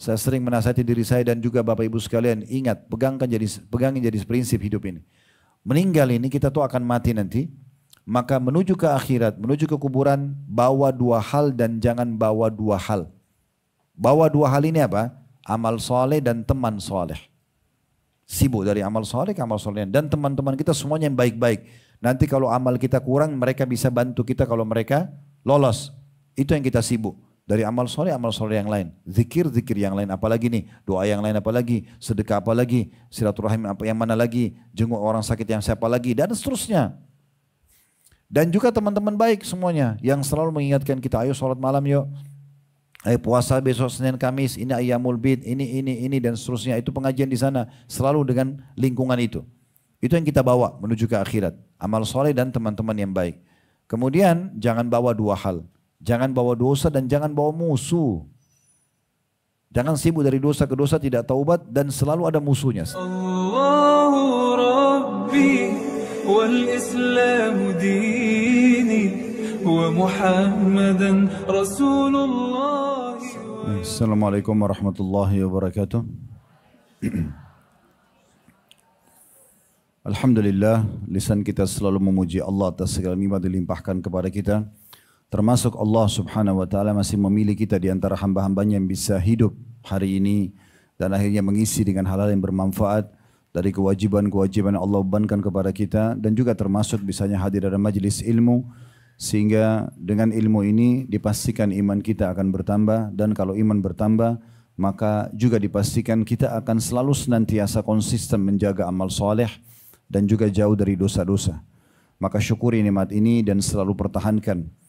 Saya sering menasihati diri saya dan juga Bapak Ibu sekalian, ingat, pegangin jadi prinsip hidup ini. Meninggal ini kita tuh akan mati nanti, maka menuju ke akhirat, menuju ke kuburan, bawa dua hal dan jangan bawa dua hal. Bawa dua hal ini apa? Amal soleh dan teman soleh. Sibuk dari amal soleh ke amal soleh. Dan teman-teman kita semuanya yang baik-baik. Nanti kalau amal kita kurang, mereka bisa bantu kita kalau mereka lolos. Itu yang kita sibuk. Dari amal soleh yang lain. Zikir yang lain apalagi nih. Doa yang lain apalagi. Sedekah apalagi. Silaturahim apa yang mana lagi. Jenguk orang sakit yang siapa lagi. Dan seterusnya. Dan juga teman-teman baik semuanya. Yang selalu mengingatkan kita. Ayo sholat malam yuk. Ayo puasa besok Senin Kamis. Ini Ayyamul Bid. Ini dan seterusnya. Itu pengajian di sana. Selalu dengan lingkungan itu. Itu yang kita bawa menuju ke akhirat. Amal soleh dan teman-teman yang baik. Kemudian jangan bawa dua hal. Jangan bawa dosa dan jangan bawa musuh. Jangan sibuk dari dosa ke dosa tidak taubat dan selalu ada musuhnya. Allahu Rabbi wal Islam dini wa Muhammadan Rasulullah. Assalamualaikum warahmatullahi wabarakatuh. Alhamdulillah, lisan kita selalu memuji Allah atas segala nikmat dilimpahkan kepada kita. Termasuk Allah subhanahu wa ta'ala masih memilih kita di antara hamba-hambanya yang bisa hidup hari ini dan akhirnya mengisi dengan hal-hal yang bermanfaat dari kewajiban-kewajiban yang Allah bebankan kepada kita dan juga termasuk bisanya hadir dalam majelis ilmu sehingga dengan ilmu ini dipastikan iman kita akan bertambah dan kalau iman bertambah maka juga dipastikan kita akan selalu senantiasa konsisten menjaga amal soleh dan juga jauh dari dosa-dosa. Maka syukuri nikmat ini dan selalu pertahankan.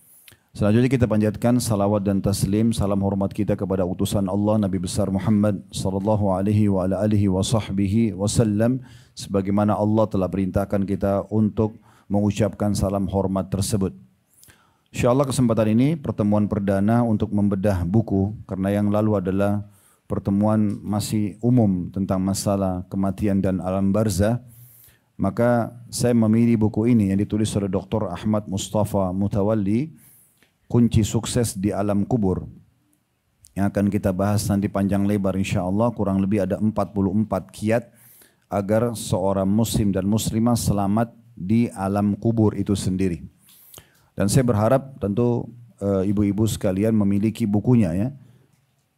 Selanjutnya kita panjatkan salawat dan taslim, salam hormat kita kepada utusan Allah Nabi besar Muhammad sallallahu alaihi wa ala alihi wa sahbihi wasallam sebagaimana Allah telah perintahkan kita untuk mengucapkan salam hormat tersebut. Insyaallah kesempatan ini pertemuan perdana untuk membedah buku karena yang lalu adalah pertemuan masih umum tentang masalah kematian dan alam barzah. Maka saya memilih buku ini yang ditulis oleh Dr. Ahmad Mustafa Mutawalli, Kunci Sukses di Alam Kubur, yang akan kita bahas nanti panjang lebar insyaAllah. Kurang lebih ada 44 kiat agar seorang muslim dan muslimah selamat di alam kubur itu sendiri. Dan saya berharap tentu ibu-ibu sekalian memiliki bukunya ya.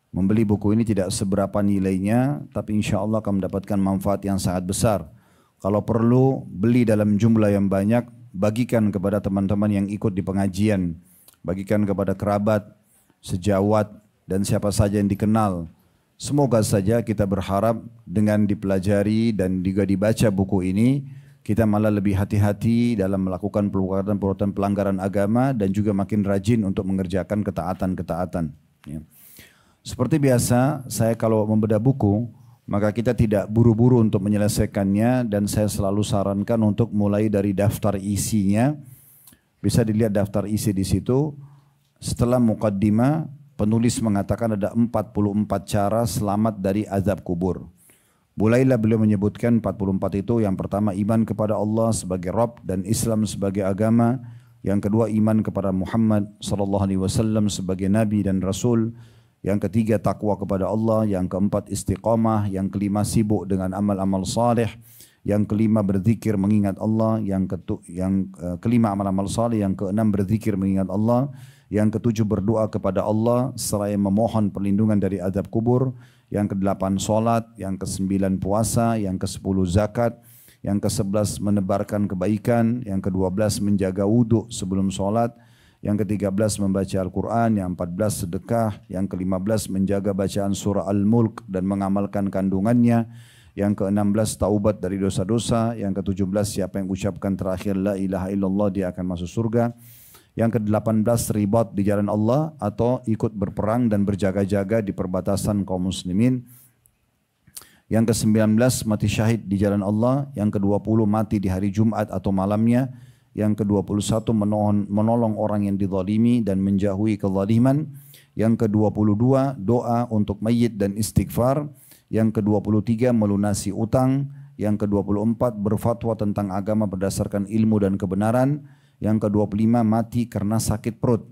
Membeli buku ini tidak seberapa nilainya, tapi insyaAllah akan mendapatkan manfaat yang sangat besar. Kalau perlu beli dalam jumlah yang banyak, bagikan kepada teman-teman yang ikut di pengajian. Bagikan kepada kerabat, sejawat, dan siapa saja yang dikenal. Semoga saja kita berharap dengan dipelajari dan juga dibaca buku ini, kita malah lebih hati-hati dalam melakukan perbuatan pelanggaran agama dan juga makin rajin untuk mengerjakan ketaatan-ketaatan. Ya. Seperti biasa, saya kalau membedah buku, maka kita tidak buru-buru untuk menyelesaikannya dan saya selalu sarankan untuk mulai dari daftar isinya. Bisa dilihat daftar isi di situ. Setelah muqaddimah, penulis mengatakan ada 44 cara selamat dari azab kubur. Mulailah beliau menyebutkan 44 itu. Yang pertama iman kepada Allah sebagai Rabb dan Islam sebagai agama. Yang kedua iman kepada Muhammad SAW sebagai Nabi dan Rasul. Yang ketiga takwa kepada Allah. Yang keempat istiqamah. Yang kelima sibuk dengan amal-amal saleh. Yang kelima berzikir mengingat Allah, yang kelima amal-amal saleh, yang keenam berzikir mengingat Allah, yang ketujuh berdoa kepada Allah seraya memohon perlindungan dari azab kubur, yang kedelapan salat, yang kesembilan puasa, yang kesepuluh zakat, yang kesebelas menebarkan kebaikan, yang kedua-belas menjaga wudhu sebelum salat, yang ke-13 membaca Al-Quran, yang 14 sedekah, yang ke-15 menjaga bacaan surah Al-Mulk dan mengamalkan kandungannya, yang ke-16 taubat dari dosa-dosa, yang ke-17 siapa yang ucapkan terakhir la ilaha illallah dia akan masuk surga, yang ke-18 ribat di jalan Allah atau ikut berperang dan berjaga-jaga di perbatasan kaum muslimin, yang ke-19 mati syahid di jalan Allah, yang ke-20 mati di hari Jumat atau malamnya, yang ke-21 menolong orang yang dizalimi dan menjauhi kezaliman, yang ke-22 doa untuk mayit dan istighfar, yang ke-23 melunasi utang, yang ke-24 berfatwa tentang agama berdasarkan ilmu dan kebenaran, yang ke-25 mati karena sakit perut,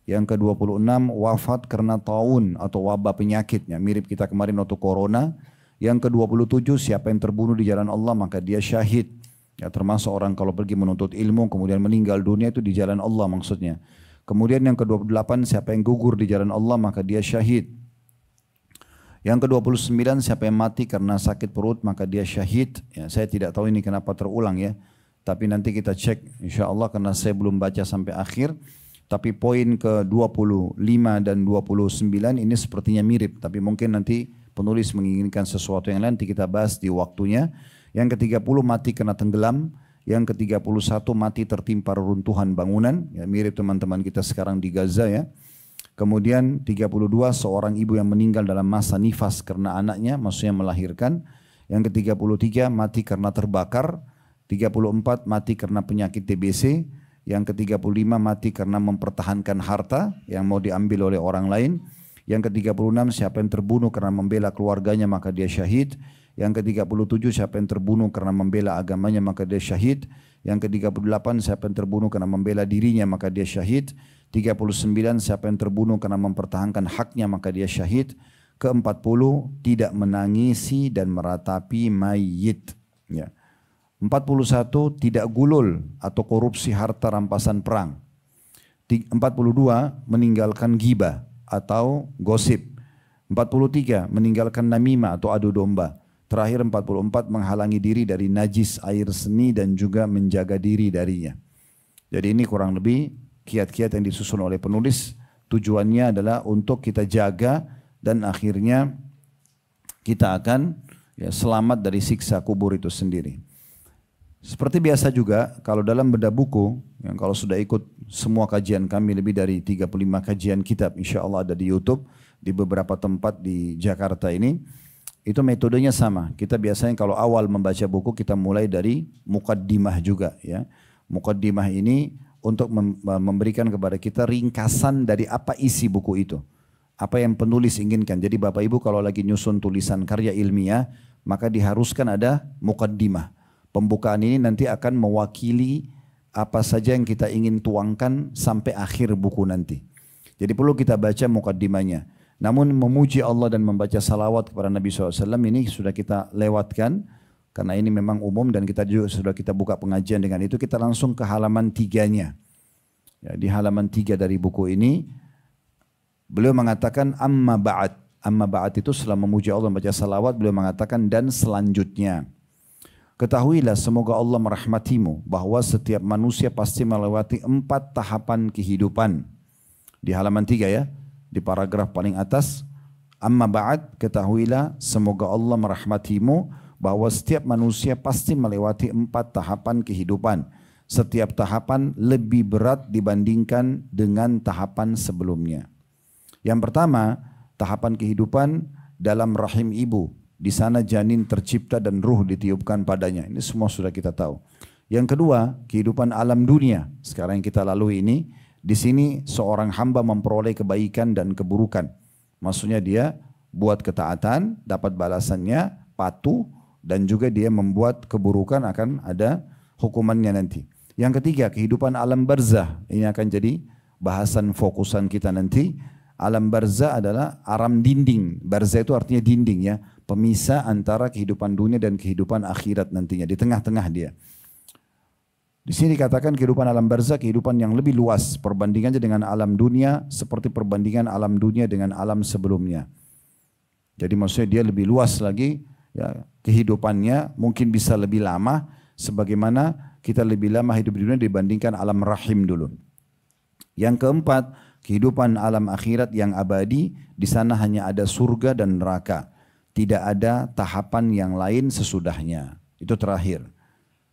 Yang ke-26 wafat karena taun atau wabah penyakitnya. Mirip kita kemarin waktu corona. Yang ke-27 siapa yang terbunuh di jalan Allah maka dia syahid. Ya, termasuk orang kalau pergi menuntut ilmu kemudian meninggal dunia itu di jalan Allah maksudnya. Kemudian yang ke-28 siapa yang gugur di jalan Allah maka dia syahid. Yang ke-29 siapa yang mati karena sakit perut maka dia syahid. Ya, saya tidak tahu ini kenapa terulang ya. Tapi nanti kita cek insya Allah karena saya belum baca sampai akhir. Tapi poin ke-25 dan 29 ini sepertinya mirip. Tapi mungkin nanti penulis menginginkan sesuatu yang lain nanti kita bahas di waktunya. Yang ke-30 mati karena tenggelam. Yang ke-31 mati tertimpa reruntuhan bangunan. Ya, mirip teman-teman kita sekarang di Gaza ya. Kemudian 32 seorang ibu yang meninggal dalam masa nifas karena anaknya, maksudnya melahirkan. Yang ke-33 mati karena terbakar. 34 mati karena penyakit TBC. Yang ke-35 mati karena mempertahankan harta yang mau diambil oleh orang lain. Yang ke-36 siapa yang terbunuh karena membela keluarganya maka dia syahid. Yang ke-37 siapa yang terbunuh karena membela agamanya maka dia syahid. Yang ke-38 siapa yang terbunuh karena membela dirinya maka dia syahid. 39 siapa yang terbunuh karena mempertahankan haknya maka dia syahid. Ke-40 tidak menangisi dan meratapi mayit. Ya. 41 tidak gulul atau korupsi harta rampasan perang. 42 meninggalkan ghibah atau gosip. 43 meninggalkan namimah atau adu domba. Terakhir 44 menghalangi diri dari najis air seni dan juga menjaga diri darinya. Jadi ini kurang lebih kiat-kiat yang disusun oleh penulis. Tujuannya adalah untuk kita jaga dan akhirnya kita akan ya, selamat dari siksa kubur itu sendiri. Seperti biasa juga kalau dalam bedah buku, yang kalau sudah ikut semua kajian kami lebih dari 35 kajian kitab insya Allah ada di YouTube di beberapa tempat di Jakarta ini, itu metodenya sama. Kita biasanya kalau awal membaca buku kita mulai dari muqaddimah juga ya. Muqaddimah ini untuk memberikan kepada kita ringkasan dari apa isi buku itu. Apa yang penulis inginkan. Jadi Bapak Ibu kalau lagi nyusun tulisan karya ilmiah maka diharuskan ada muqaddimah. Pembukaan ini nanti akan mewakili apa saja yang kita ingin tuangkan sampai akhir buku nanti. Jadi perlu kita baca muqaddimahnya. Namun memuji Allah dan membaca salawat kepada Nabi SAW ini sudah kita lewatkan. Karena ini memang umum dan kita juga sudah kita buka pengajian dengan itu. Kita langsung ke halaman 3-nya. Ya, di halaman 3 dari buku ini. Beliau mengatakan amma ba'd. Amma ba'd itu setelah memuji Allah membaca salawat. Beliau mengatakan dan selanjutnya. Ketahuilah semoga Allah merahmatimu bahwa setiap manusia pasti melewati 4 tahapan kehidupan. Di halaman 3 ya, di paragraf paling atas. Amma ba'd, ketahuilah semoga Allah merahmatimu bahwa setiap manusia pasti melewati 4 tahapan kehidupan. Setiap tahapan lebih berat dibandingkan dengan tahapan sebelumnya. Yang pertama, tahapan kehidupan dalam rahim ibu. Di sana janin tercipta dan ruh ditiupkan padanya. Ini semua sudah kita tahu. Yang kedua, kehidupan alam dunia. Sekarang yang kita lalui ini, di sini seorang hamba memperoleh kebaikan dan keburukan. Maksudnya dia buat ketaatan, dapat balasannya, patuh, dan juga dia membuat keburukan akan ada hukumannya nanti. Yang ketiga, kehidupan alam barzah. Ini akan jadi bahasan fokusan kita nanti. Alam barzah adalah alam dinding. Barzah itu artinya dinding ya. Pemisah antara kehidupan dunia dan kehidupan akhirat nantinya. Di tengah-tengah dia. Di sini dikatakan kehidupan alam barzah, kehidupan yang lebih luas. Perbandingannya dengan alam dunia seperti perbandingan alam dunia dengan alam sebelumnya. Jadi maksudnya dia lebih luas lagi. Ya, kehidupannya mungkin bisa lebih lama. Sebagaimana kita lebih lama hidup di dunia dibandingkan alam rahim dulu. Yang keempat, kehidupan alam akhirat yang abadi. Di sana hanya ada surga dan neraka. Tidak ada tahapan yang lain sesudahnya. Itu terakhir.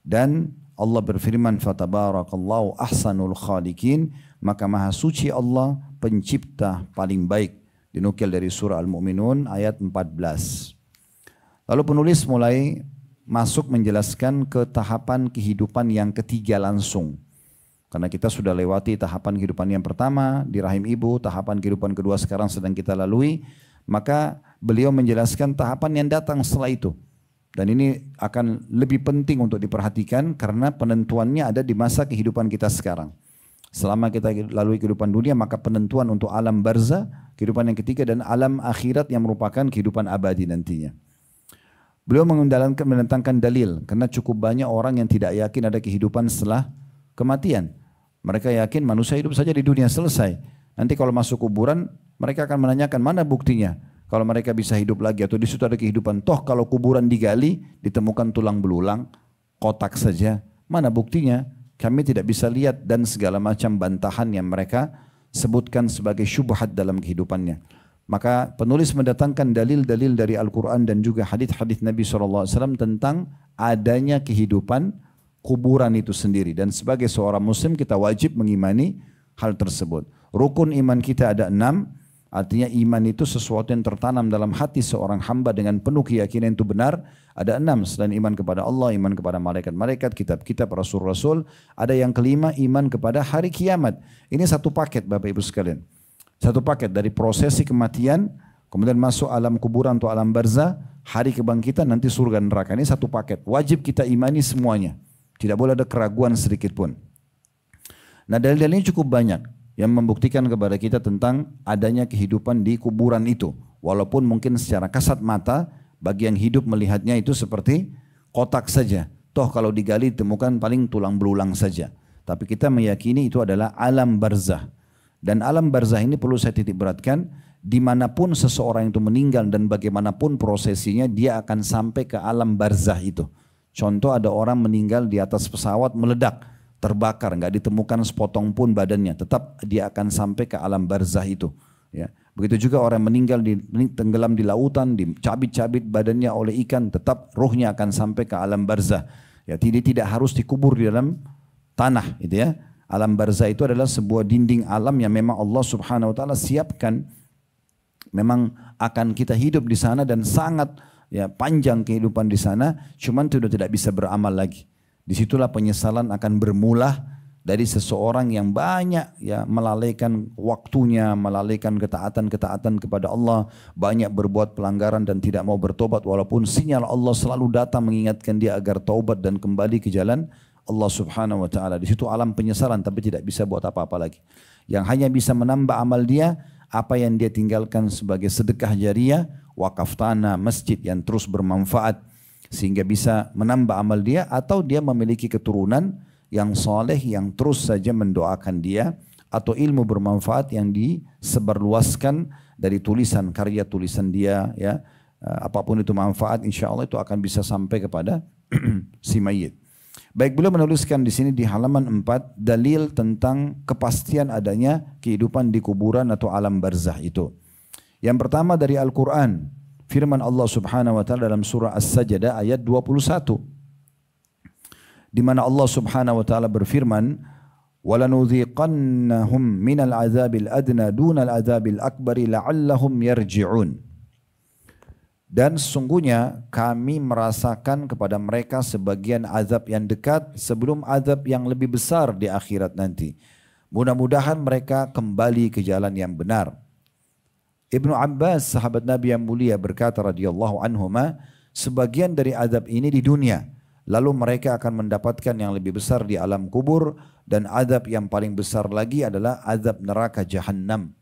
Dan Allah berfirman, fatabarakallahu ahsanul khaliqin, maka maha suci Allah pencipta paling baik. Dinukil dari surah Al-Mu'minun ayat 14. Lalu penulis mulai masuk menjelaskan ke tahapan kehidupan yang ketiga langsung. Karena kita sudah lewati tahapan kehidupan yang pertama di rahim ibu, tahapan kehidupan kedua sekarang sedang kita lalui. Maka beliau menjelaskan tahapan yang datang setelah itu. Dan ini akan lebih penting untuk diperhatikan karena penentuannya ada di masa kehidupan kita sekarang. Selama kita lalui kehidupan dunia, maka penentuan untuk alam barzah, kehidupan yang ketiga, dan alam akhirat yang merupakan kehidupan abadi nantinya. Beliau mendatangkan dalil karena cukup banyak orang yang tidak yakin ada kehidupan setelah kematian. Mereka yakin manusia hidup saja di dunia, selesai. Nanti kalau masuk kuburan, mereka akan menanyakan mana buktinya kalau mereka bisa hidup lagi atau di situ ada kehidupan. Toh kalau kuburan digali, ditemukan tulang belulang, kotak saja, mana buktinya? Kami tidak bisa lihat, dan segala macam bantahan yang mereka sebutkan sebagai syubhat dalam kehidupannya. Maka penulis mendatangkan dalil-dalil dari Al-Quran dan juga hadis-hadis Nabi SAW tentang adanya kehidupan kuburan itu sendiri. Dan sebagai seorang muslim kita wajib mengimani hal tersebut. Rukun iman kita ada 6, artinya iman itu sesuatu yang tertanam dalam hati seorang hamba dengan penuh keyakinan itu benar. Ada 6, selain iman kepada Allah, iman kepada malaikat-malaikat, kitab-kitab, rasul-rasul. Ada yang kelima, iman kepada hari kiamat. Ini satu paket Bapak Ibu sekalian. Satu paket dari prosesi kematian, kemudian masuk alam kuburan atau alam barzah, hari kebangkitan, nanti surga dan neraka. Ini satu paket. Wajib kita imani semuanya. Tidak boleh ada keraguan sedikit pun. Nah, dalil-dalil ini cukup banyak yang membuktikan kepada kita tentang adanya kehidupan di kuburan itu. Walaupun mungkin secara kasat mata, bagi yang hidup melihatnya itu seperti kotak saja. Toh kalau digali ditemukan paling tulang belulang saja. Tapi kita meyakini itu adalah alam barzah. Dan alam barzah ini perlu saya titik beratkan, dimanapun seseorang itu meninggal dan bagaimanapun prosesinya, dia akan sampai ke alam barzah itu. Contoh, ada orang meninggal di atas pesawat meledak, terbakar, nggak ditemukan sepotong pun badannya, tetap dia akan sampai ke alam barzah itu. Ya. Begitu juga orang meninggal tenggelam di lautan, dicabit-cabit badannya oleh ikan, tetap ruhnya akan sampai ke alam barzah. Ya, tidak harus dikubur di dalam tanah, gitu ya. Alam barzah itu adalah sebuah dinding alam yang memang Allah Subhanahu wa taala siapkan. Memang akan kita hidup di sana dan sangat ya panjang kehidupan di sana, cuman sudah tidak bisa beramal lagi. Disitulah penyesalan akan bermula dari seseorang yang banyak ya melalaikan waktunya, melalaikan ketaatan-ketaatan kepada Allah, banyak berbuat pelanggaran dan tidak mau bertobat, walaupun sinyal Allah selalu datang mengingatkan dia agar taubat dan kembali ke jalan Allah Subhanahu wa taala. Di situ alam penyesalan, tapi tidak bisa buat apa-apa lagi. Yang hanya bisa menambah amal dia apa yang dia tinggalkan sebagai sedekah jariah, wakaf tanah, masjid yang terus bermanfaat sehingga bisa menambah amal dia, atau dia memiliki keturunan yang soleh yang terus saja mendoakan dia, atau ilmu bermanfaat yang disebarluaskan dari tulisan karya tulisan dia ya. Apapun itu manfaat, insya Allah itu akan bisa sampai kepada si mayit. Baik, beliau menuliskan di sini di halaman 4 dalil tentang kepastian adanya kehidupan di kuburan atau alam barzah itu. Yang pertama dari Al-Quran, firman Allah Subhanahu wa taala dalam surah As-Sajdah ayat 21. Di mana Allah Subhanahu wa taala berfirman, "Walanudhiqannahum minal adzabil adna dunal adzabil akbari la'allahum yarji'un." Dan sesungguhnya kami merasakan kepada mereka sebagian azab yang dekat sebelum azab yang lebih besar di akhirat nanti. Mudah-mudahan mereka kembali ke jalan yang benar. Ibnu Abbas, sahabat Nabi yang mulia, berkata radhiyallahu anhuma, sebagian dari azab ini di dunia, lalu mereka akan mendapatkan yang lebih besar di alam kubur, dan azab yang paling besar lagi adalah azab neraka Jahannam.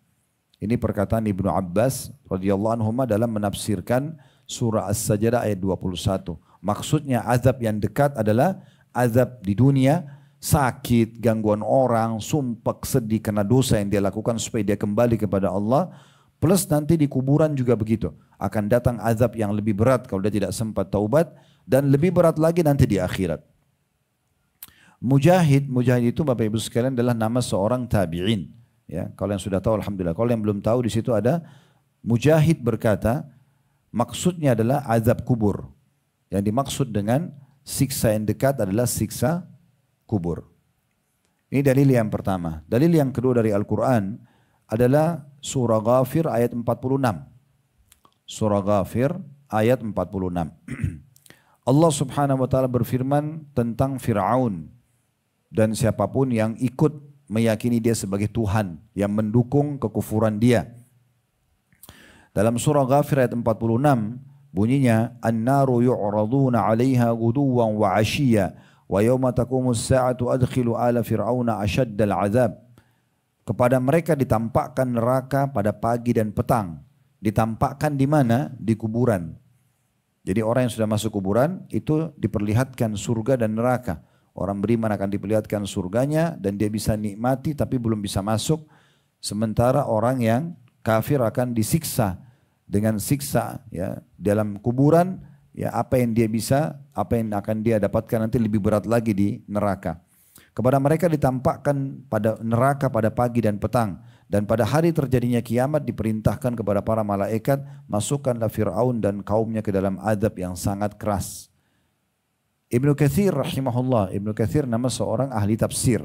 Ini perkataan Ibnu Abbas radhiyallahu anhuma dalam menafsirkan surah As-Sajdah ayat 21. Maksudnya azab yang dekat adalah azab di dunia, sakit, gangguan orang, sumpah, sedih karena dosa yang dia lakukan supaya dia kembali kepada Allah. Plus nanti di kuburan juga begitu. Akan datang azab yang lebih berat kalau dia tidak sempat taubat, dan lebih berat lagi nanti di akhirat. Mujahid itu Bapak Ibu sekalian adalah nama seorang tabi'in. Ya, kalau yang sudah tahu alhamdulillah. Kalau yang belum tahu, di situ ada Mujahid berkata, maksudnya adalah azab kubur. Yang dimaksud dengan siksa yang dekat adalah siksa kubur. Ini dalil yang pertama. Dalil yang kedua dari Al-Quran adalah surah Ghafir ayat 46. Surah Ghafir ayat 46. Allah Subhanahu wa taala berfirman tentang Fir'aun dan siapapun yang ikut meyakini dia sebagai Tuhan, yang mendukung kekufuran dia. Dalam surah Ghafir ayat 46 bunyinya, "An-naru yu'raduna 'alaiha ghuduwan wa 'ashiyya Wa yauma taqumus sa'atu adkhilu ala fir'auna asyaddal 'adzab. Kepada mereka ditampakkan neraka pada pagi dan petang. Ditampakkan di mana? Di kuburan. Jadi orang yang sudah masuk kuburan itu diperlihatkan surga dan neraka. Orang beriman akan diperlihatkan surganya dan dia bisa nikmati tapi belum bisa masuk. Sementara orang yang kafir akan disiksa dengan siksa ya dalam kuburan, ya apa yang dia bisa, apa yang akan dia dapatkan nanti lebih berat lagi di neraka. Kepada mereka ditampakkan pada neraka pada pagi dan petang, dan pada hari terjadinya kiamat diperintahkan kepada para malaikat, masukkanlah Fir'aun dan kaumnya ke dalam azab yang sangat keras. Ibnu Katsir rahimahullah, Ibnu Katsir nama seorang ahli tafsir.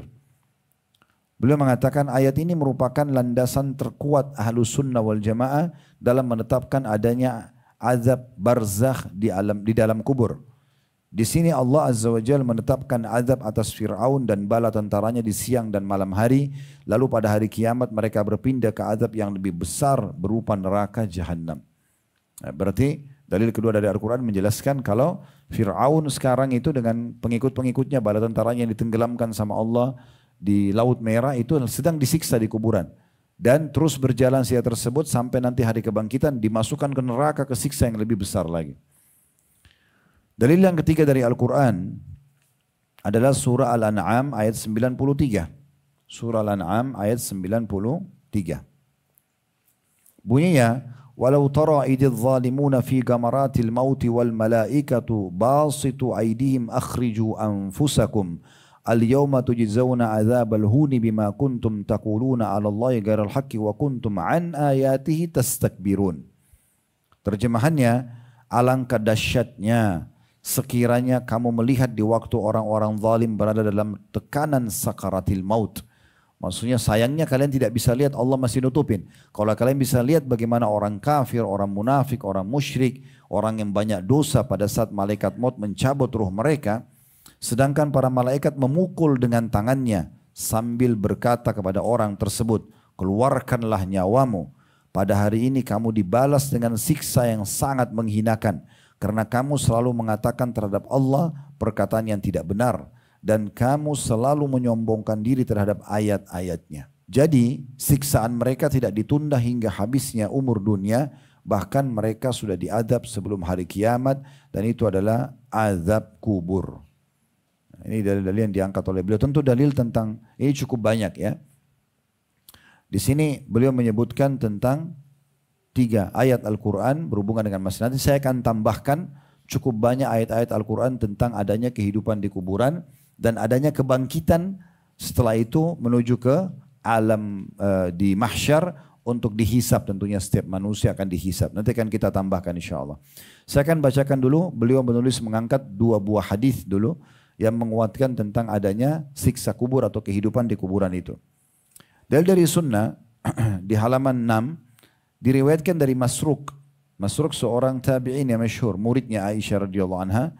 Beliau mengatakan ayat ini merupakan landasan terkuat Ahlus Sunnah wal Jamaah dalam menetapkan adanya azab barzakh di dalam kubur. Di sini Allah Azza wa Jalla menetapkan azab atas Fir'aun dan bala tentaranya di siang dan malam hari. Lalu pada hari kiamat mereka berpindah ke azab yang lebih besar berupa neraka Jahannam. Nah, berarti dalil kedua dari Al-Quran menjelaskan kalau Fir'aun sekarang itu dengan pengikut-pengikutnya, bala tentaranya yang ditenggelamkan sama Allah di Laut Merah itu sedang disiksa di kuburan. Dan terus berjalan sia tersebut sampai nanti hari kebangkitan dimasukkan ke neraka, ke siksa yang lebih besar lagi. Dalil yang ketiga dari Al-Quran adalah surah Al-An'am ayat 93. Surah Al-An'am ayat 93. Bunyinya, walau tara ididh zalimuna fi gamaratil mauti wal malaikatu basitu aydihim akhriju anfusakum al-yawma tujzauna adzabal huni bima kuntum taquluna 'ala Allahi ghairal haqqi wa kuntum an ayatihi tastakbirun. Terjemahannya, alangkah dahsyatnya sekiranya kamu melihat di waktu orang-orang zalim berada dalam tekanan sakaratil maut. Maksudnya sayangnya kalian tidak bisa lihat, Allah masih nutupin. Kalau kalian bisa lihat bagaimana orang kafir, orang munafik, orang musyrik, orang yang banyak dosa pada saat malaikat maut mencabut ruh mereka, sedangkan para malaikat memukul dengan tangannya sambil berkata kepada orang tersebut, keluarkanlah nyawamu. Pada hari ini kamu dibalas dengan siksa yang sangat menghinakan. Karena kamu selalu mengatakan terhadap Allah perkataan yang tidak benar. Dan kamu selalu menyombongkan diri terhadap ayat-ayatnya. Jadi siksaan mereka tidak ditunda hingga habisnya umur dunia. Bahkan mereka sudah diadab sebelum hari kiamat. Dan itu adalah azab kubur. Ini dalil-dalil yang diangkat oleh beliau. Tentu dalil tentang ini cukup banyak ya. Di sini beliau menyebutkan tentang 3 ayat Al-Quran berhubungan dengan masalah. Nanti saya akan tambahkan cukup banyak ayat-ayat Al-Quran tentang adanya kehidupan di kuburan dan adanya kebangkitan setelah itu menuju ke alam di mahsyar untuk dihisab. Tentunya setiap manusia akan dihisab. Nanti akan kita tambahkan insya Allah. Saya akan bacakan dulu, beliau menulis mengangkat 2 buah hadis dulu yang menguatkan tentang adanya siksa kubur atau kehidupan di kuburan itu. Dari sunnah di halaman 6 diriwayatkan dari Masruq. Masruq seorang tabi'in yang masyhur, muridnya Aisyah radhiyallahu anha.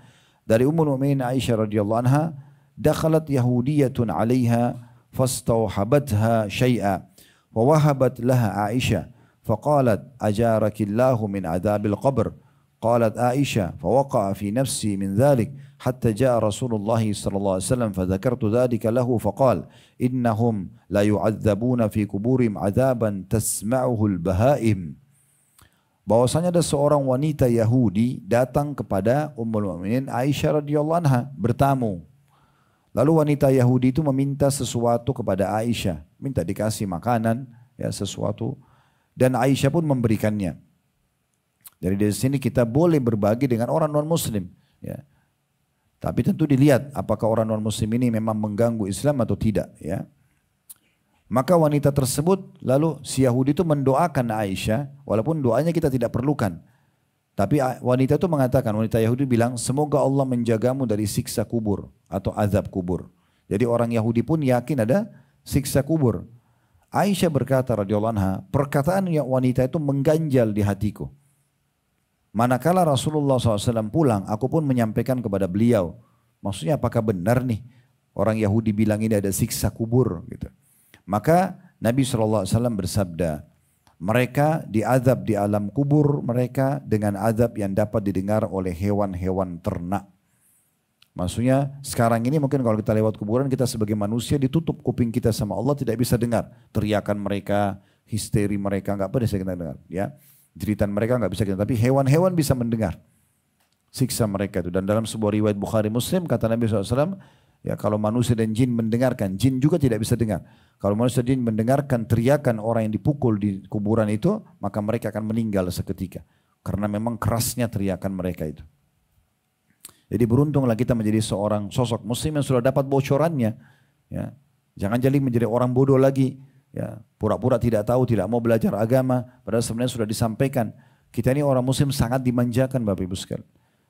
Dari Ummul Mukminin Aisyah radhiyallahu anha, dakhalat yahudiyatun 'alaiha fastawhabatha syai'a wa wahabat laha Aisyah faqalat ajarakillahu min adzabil qabr. قالت عائشة فوقع في نفسي من ذلك حتى جاء رسول الله صلى الله عليه وسلم فذكرت ذلك له فقال إنهم لا يعذبون في قبورهم عذابا تسمعه البهائم. Bahwasanya ada seorang wanita Yahudi datang kepada Ummul Mukminin Aisyah radhiyallahu anha bertamu. Lalu wanita Yahudi itu meminta sesuatu kepada Aisyah, minta dikasih makanan ya sesuatu, dan Aisyah pun memberikannya. Dari sini kita boleh berbagi dengan orang non-muslim. Ya. Tapi tentu dilihat apakah orang non-muslim ini memang mengganggu Islam atau tidak. Ya. Maka wanita tersebut lalu si Yahudi itu mendoakan Aisyah. Walaupun doanya kita tidak perlukan. Tapi wanita itu mengatakan, wanita Yahudi bilang, semoga Allah menjagamu dari siksa kubur atau azab kubur. Jadi orang Yahudi pun yakin ada siksa kubur. Aisyah berkata radhiyallahu anha, perkataan wanita itu mengganjal di hatiku. Manakala Rasulullah SAW pulang, aku pun menyampaikan kepada beliau. Maksudnya apakah benar nih orang Yahudi bilang ini ada siksa kubur? Gitu. Maka Nabi SAW bersabda, mereka diazab di alam kubur mereka dengan azab yang dapat didengar oleh hewan-hewan ternak. Maksudnya sekarang ini mungkin kalau kita lewat kuburan, kita sebagai manusia ditutup kuping kita sama Allah, tidak bisa dengar teriakan mereka, histeri mereka, nggak bisa kita dengar. Ya, jeritan mereka nggak bisa kita, tapi hewan-hewan bisa mendengar siksa mereka itu. Dan dalam sebuah riwayat Bukhari Muslim kata Nabi SAW, ya kalau manusia dan jin mendengarkan, jin juga tidak bisa dengar. Kalau manusia dan jin mendengarkan teriakan orang yang dipukul di kuburan itu, maka mereka akan meninggal seketika. Karena memang kerasnya teriakan mereka itu. Jadi beruntunglah kita menjadi seorang sosok muslim yang sudah dapat bocorannya. Ya. Jangan jadi menjadi orang bodoh lagi. Ya. Pura-pura tidak tahu, tidak mau belajar agama. Padahal sebenarnya sudah disampaikan. Kita ini orang muslim sangat dimanjakan Bapak Ibu sekalian.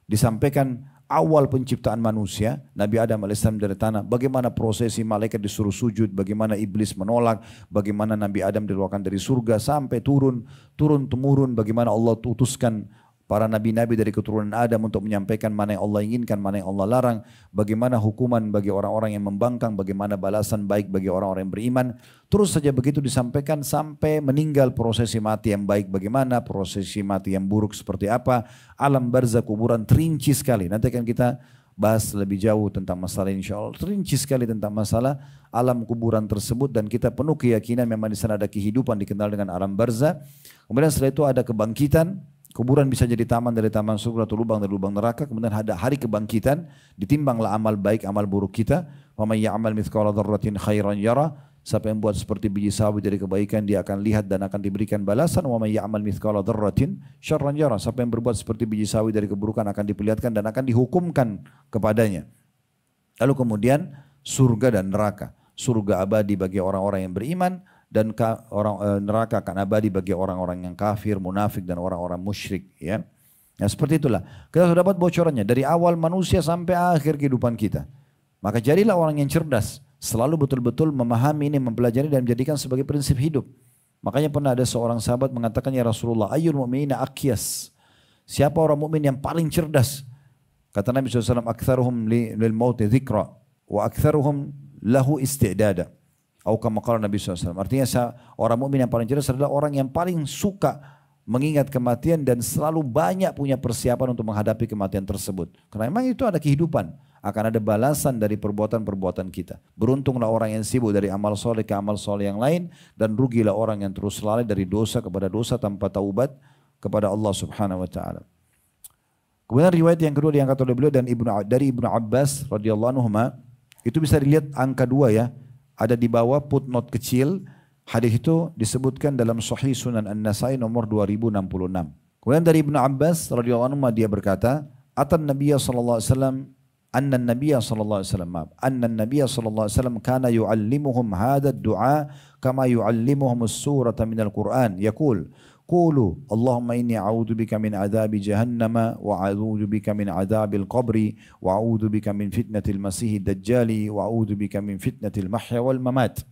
Disampaikan awal penciptaan manusia, Nabi Adam AS dari tanah, bagaimana prosesi malaikat disuruh sujud, bagaimana iblis menolak, bagaimana Nabi Adam dikeluarkan dari surga sampai turun-temurun, bagaimana Allah utuskan para nabi-nabi dari keturunan Adam untuk menyampaikan mana yang Allah inginkan, mana yang Allah larang, bagaimana hukuman bagi orang-orang yang membangkang, bagaimana balasan baik bagi orang-orang yang beriman. Terus saja begitu disampaikan sampai meninggal, prosesi mati yang baik bagaimana, prosesi mati yang buruk seperti apa, alam barzakh kuburan terinci sekali. Nanti akan kita bahas lebih jauh tentang masalah insya Allah, terinci sekali tentang masalah alam kuburan tersebut, dan kita penuh keyakinan memang di sana ada kehidupan dikenal dengan alam barzakh. Kemudian setelah itu ada kebangkitan. Kuburan bisa jadi taman dari taman surga atau lubang dari lubang neraka. Kemudian ada hari kebangkitan, ditimbanglah amal baik, amal buruk kita. Wa may ya'mal mithqala dzarratin khairan yara. Siapa yang buat seperti biji sawi dari kebaikan, dia akan lihat dan akan diberikan balasan. Wa may ya'mal mithqala dzarratin syarran yara. Siapa yang berbuat seperti biji sawi dari keburukan akan diperlihatkan dan akan dihukumkan kepadanya. Lalu kemudian surga dan neraka. Surga abadi bagi orang-orang yang beriman, dan neraka akan abadi bagi orang-orang yang kafir, munafik, dan orang-orang musyrik. Ya, seperti itulah. Kita sudah dapat bocorannya dari awal manusia sampai akhir kehidupan kita. Maka jadilah orang yang cerdas, selalu betul-betul memahami ini, mempelajari dan menjadikan sebagai prinsip hidup. Makanya pernah ada seorang sahabat mengatakan, ya Rasulullah, ayyul mu'minina aqyas. Siapa orang mukmin yang paling cerdas? Kata Nabi SAW, aktsaruhum lil mauti dzikra wa aktsaruhum lahu isti'dada. Kama qala Nabi SAW. Artinya orang mukmin yang paling cerdas adalah orang yang paling suka mengingat kematian dan selalu banyak punya persiapan untuk menghadapi kematian tersebut. Karena memang itu ada kehidupan. Akan ada balasan dari perbuatan-perbuatan kita. Beruntunglah orang yang sibuk dari amal soleh ke amal soleh yang lain. Dan rugilah orang yang terus lalai dari dosa kepada dosa tanpa taubat kepada Allah Subhanahu Wa Taala. Kemudian riwayat yang kedua diangkat oleh beliau dan dari Ibnu Abbas radhiyallahu anhu, itu bisa dilihat angka 2 ya. Ada di bawah footnote kecil. Hadis itu disebutkan dalam Sahih Sunan An-Nasai nomor 2066. Kemudian dari Ibnu Abbas radhiyallahu anhu dia berkata, "Atan Nabiyya sallallahu alaihi wasallam anna Nabiyya sallallahu alaihi wasallam kana yu'allimuhum hadha ad-du'a kama yu'allimuhum as-surata min al-Qur'an. Yaqul قولوا اللهم إني أعوذ بك من عذاب جهنم وأعوذ بك من عذاب القبر وأعوذ بك من فتنة المسيح الدجال وأعوذ بك من فتنة المحيا والممات."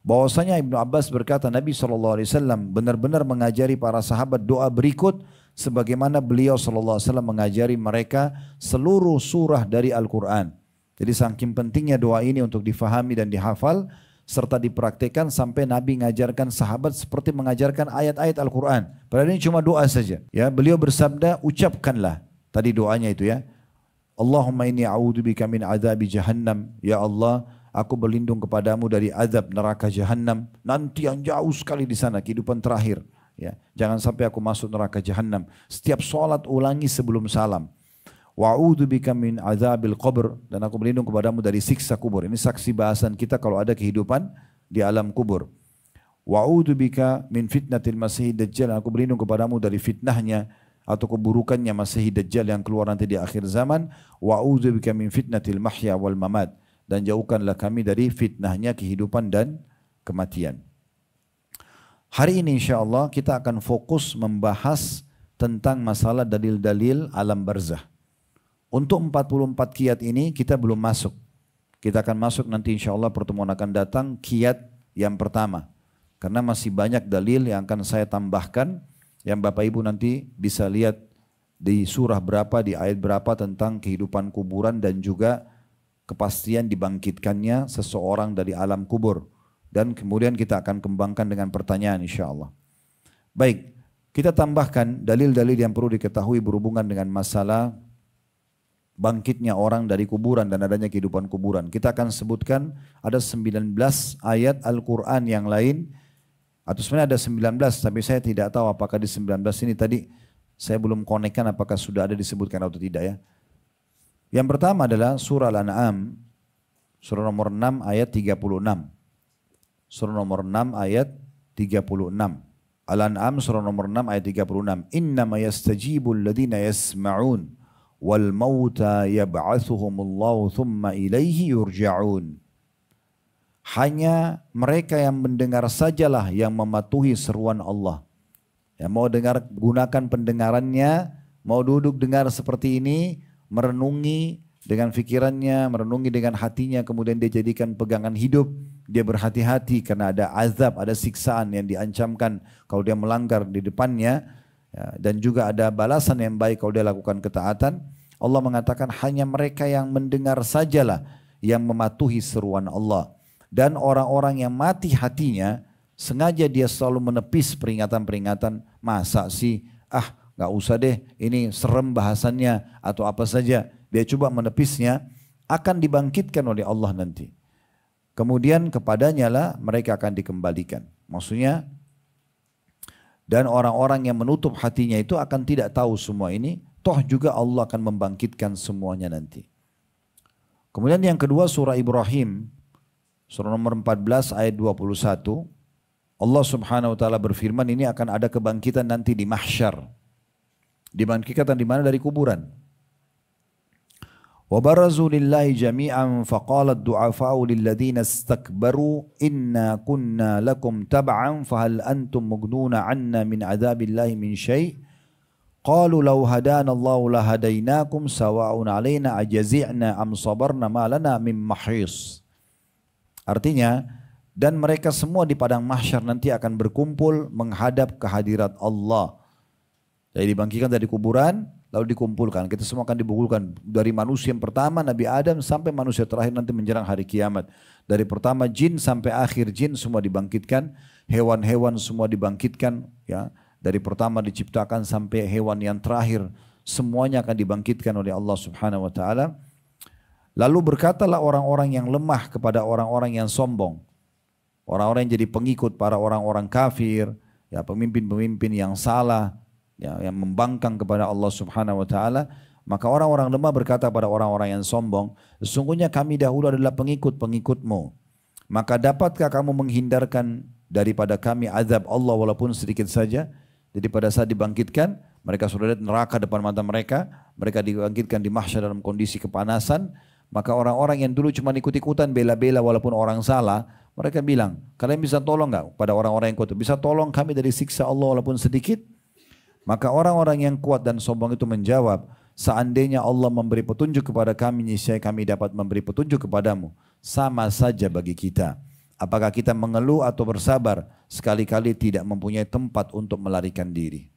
Bahwasanya Ibnu Abbas berkata Nabi SAW benar-benar mengajari para sahabat doa berikut sebagaimana beliau SAW mengajari mereka seluruh surah dari Al-Quran. Jadi saking pentingnya doa ini untuk difahami dan dihafal serta dipraktikkan sampai Nabi mengajarkan sahabat seperti mengajarkan ayat-ayat Al-Quran. Padahal ini cuma doa saja. Ya, beliau bersabda, ucapkanlah tadi doanya itu ya. Allahumma inni a'udzubika min adzabi jahannam. Ya Allah, aku berlindung kepadamu dari azab neraka jahannam. Nanti yang jauh sekali di sana, kehidupan terakhir. Ya, jangan sampai aku masuk neraka jahannam. Setiap sholat ulangi sebelum salam. Wa'udhu bika min azabil qabr, dan aku berlindung kepadamu dari siksa kubur. Ini saksi bahasan kita kalau ada kehidupan di alam kubur. Wa'udhu bika min fitnatil masih dajjal, aku berlindung kepadamu dari fitnahnya atau keburukannya Masih Dajjal yang keluar nanti di akhir zaman. Wa'udhu bika min fitnatil mahya wal mamat, dan jauhkanlah kami dari fitnahnya kehidupan dan kematian. Hari ini insyaAllah kita akan fokus membahas tentang masalah dalil-dalil alam barzah. Untuk 44 kiat ini kita belum masuk. Kita akan masuk nanti insya Allah pertemuan akan datang kiat yang pertama. Karena masih banyak dalil yang akan saya tambahkan yang Bapak Ibu nanti bisa lihat di surah berapa, di ayat berapa tentang kehidupan kuburan dan juga kepastian dibangkitkannya seseorang dari alam kubur. Dan kemudian kita akan kembangkan dengan pertanyaan insya Allah. Baik, kita tambahkan dalil-dalil yang perlu diketahui berhubungan dengan masalah bangkitnya orang dari kuburan dan adanya kehidupan kuburan. Kita akan sebutkan ada 19 ayat Al-Quran yang lain, atau sebenarnya ada 19 tapi saya tidak tahu apakah di 19 ini tadi saya belum konekkan apakah sudah ada disebutkan atau tidak ya. Yang pertama adalah surah Al-An'am, surah nomor 6 ayat 36. Surah nomor 6 ayat 36. Al-An'am surah nomor 6 ayat 36. Innama yastajibul ladina yasma'un wal mauta yab'athuhumullahu thumma ilaihi yurja'un. Hanya mereka yang mendengar sajalah yang mematuhi seruan Allah. Yang mau dengar, gunakan pendengarannya, mau duduk dengar seperti ini, merenungi dengan fikirannya, merenungi dengan hatinya, kemudian dia jadikan pegangan hidup, dia berhati-hati karena ada azab, ada siksaan yang diancamkan kalau dia melanggar di depannya, ya, dan juga ada balasan yang baik kalau dia lakukan ketaatan. Allah mengatakan hanya mereka yang mendengar sajalah yang mematuhi seruan Allah. Dan orang-orang yang mati hatinya, sengaja dia selalu menepis peringatan-peringatan, masa sih, gak usah deh, ini serem bahasannya atau apa saja. Dia coba menepisnya, akan dibangkitkan oleh Allah nanti. Kemudian kepadanya lah mereka akan dikembalikan. Maksudnya, dan orang-orang yang menutup hatinya itu akan tidak tahu semua ini, toh juga Allah akan membangkitkan semuanya nanti. Kemudian yang kedua surah Ibrahim, surah nomor 14 ayat 21. Allah subhanahu wa ta'ala berfirman ini akan ada kebangkitan nanti di mahsyar. Dibangkitkan di mana? Dari kuburan. وَبَرَزُوا لِلَّهِ جَمِيعًا فَقَالَ الدُّعَفَاءُ لِلَّذِينَ اسْتَكْبَرُوا إِنَّا كُنَّا لَكُمْ تَبْعًا فَهَلْ أَنْتُمْ مُغْنُونَ عَنَّا مِنْ عَذَابِ اللَّهِ مِنْ شَيْءٍ قَالُوا لَوْ هَدَانَ اللَّهُ لَهَدَيْنَاكُمْ سَوَاءٌ عَلَيْنَا أَجَزِعْنَا أَمْ صَبَرْنَا مَا لَنَا مِنْ مَحِيصٍ. Artinya, dan mereka semua di padang mahsyar nanti akan berkumpul menghadap kehadirat Allah. Jadi dibangkitkan dari kuburan, lalu dikumpulkan. Kita semua akan dikumpulkan dari manusia yang pertama Nabi Adam sampai manusia terakhir nanti menjelang hari kiamat. Dari pertama jin sampai akhir jin semua dibangkitkan, hewan-hewan semua dibangkitkan, ya. Dari pertama diciptakan sampai hewan yang terakhir semuanya akan dibangkitkan oleh Allah Subhanahu wa taala. Lalu berkatalah orang-orang yang lemah kepada orang-orang yang sombong. Orang-orang yang jadi pengikut para orang-orang kafir, ya, pemimpin-pemimpin yang salah, ya, yang membangkang kepada Allah Subhanahu wa taala, maka orang-orang lemah berkata pada orang-orang yang sombong, sesungguhnya kami dahulu adalah pengikut-pengikutmu. Maka dapatkah kamu menghindarkan daripada kami azab Allah walaupun sedikit saja? Jadi pada saat dibangkitkan, mereka sudah lihat neraka depan mata mereka, mereka dibangkitkan di mahsyar dalam kondisi kepanasan, maka orang-orang yang dulu cuma ikut-ikutan bela-bela walaupun orang salah, mereka bilang, kalian bisa tolong enggak pada orang-orang yang kuat? Bisa tolong kami dari siksa Allah walaupun sedikit? Maka orang-orang yang kuat dan sombong itu menjawab, seandainya Allah memberi petunjuk kepada kami, niscaya kami dapat memberi petunjuk kepadamu. Sama saja bagi kita. Apakah kita mengeluh atau bersabar? Sekali-kali tidak mempunyai tempat untuk melarikan diri.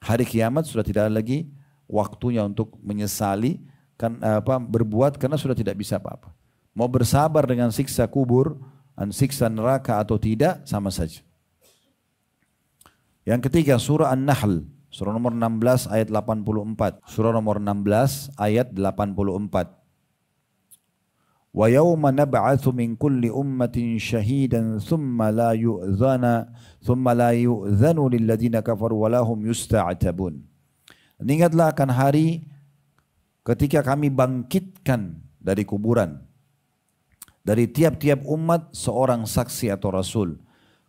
Hari kiamat sudah tidak ada lagi waktunya untuk menyesali, berbuat karena sudah tidak bisa apa-apa. Mau bersabar dengan siksa kubur, dan siksa neraka atau tidak, sama saja. Yang ketiga surah An-Nahl, surah nomor 16 ayat 84. Surah nomor 16 ayat 84. Wa yawma nab'atsu min kulli ummatin shahidan thumma la yu'dhanu lil ladzina kafaru wa lahum yusta'tabun. Ingatlah akan hari ketika kami bangkitkan dari kuburan, dari tiap-tiap umat seorang saksi atau rasul.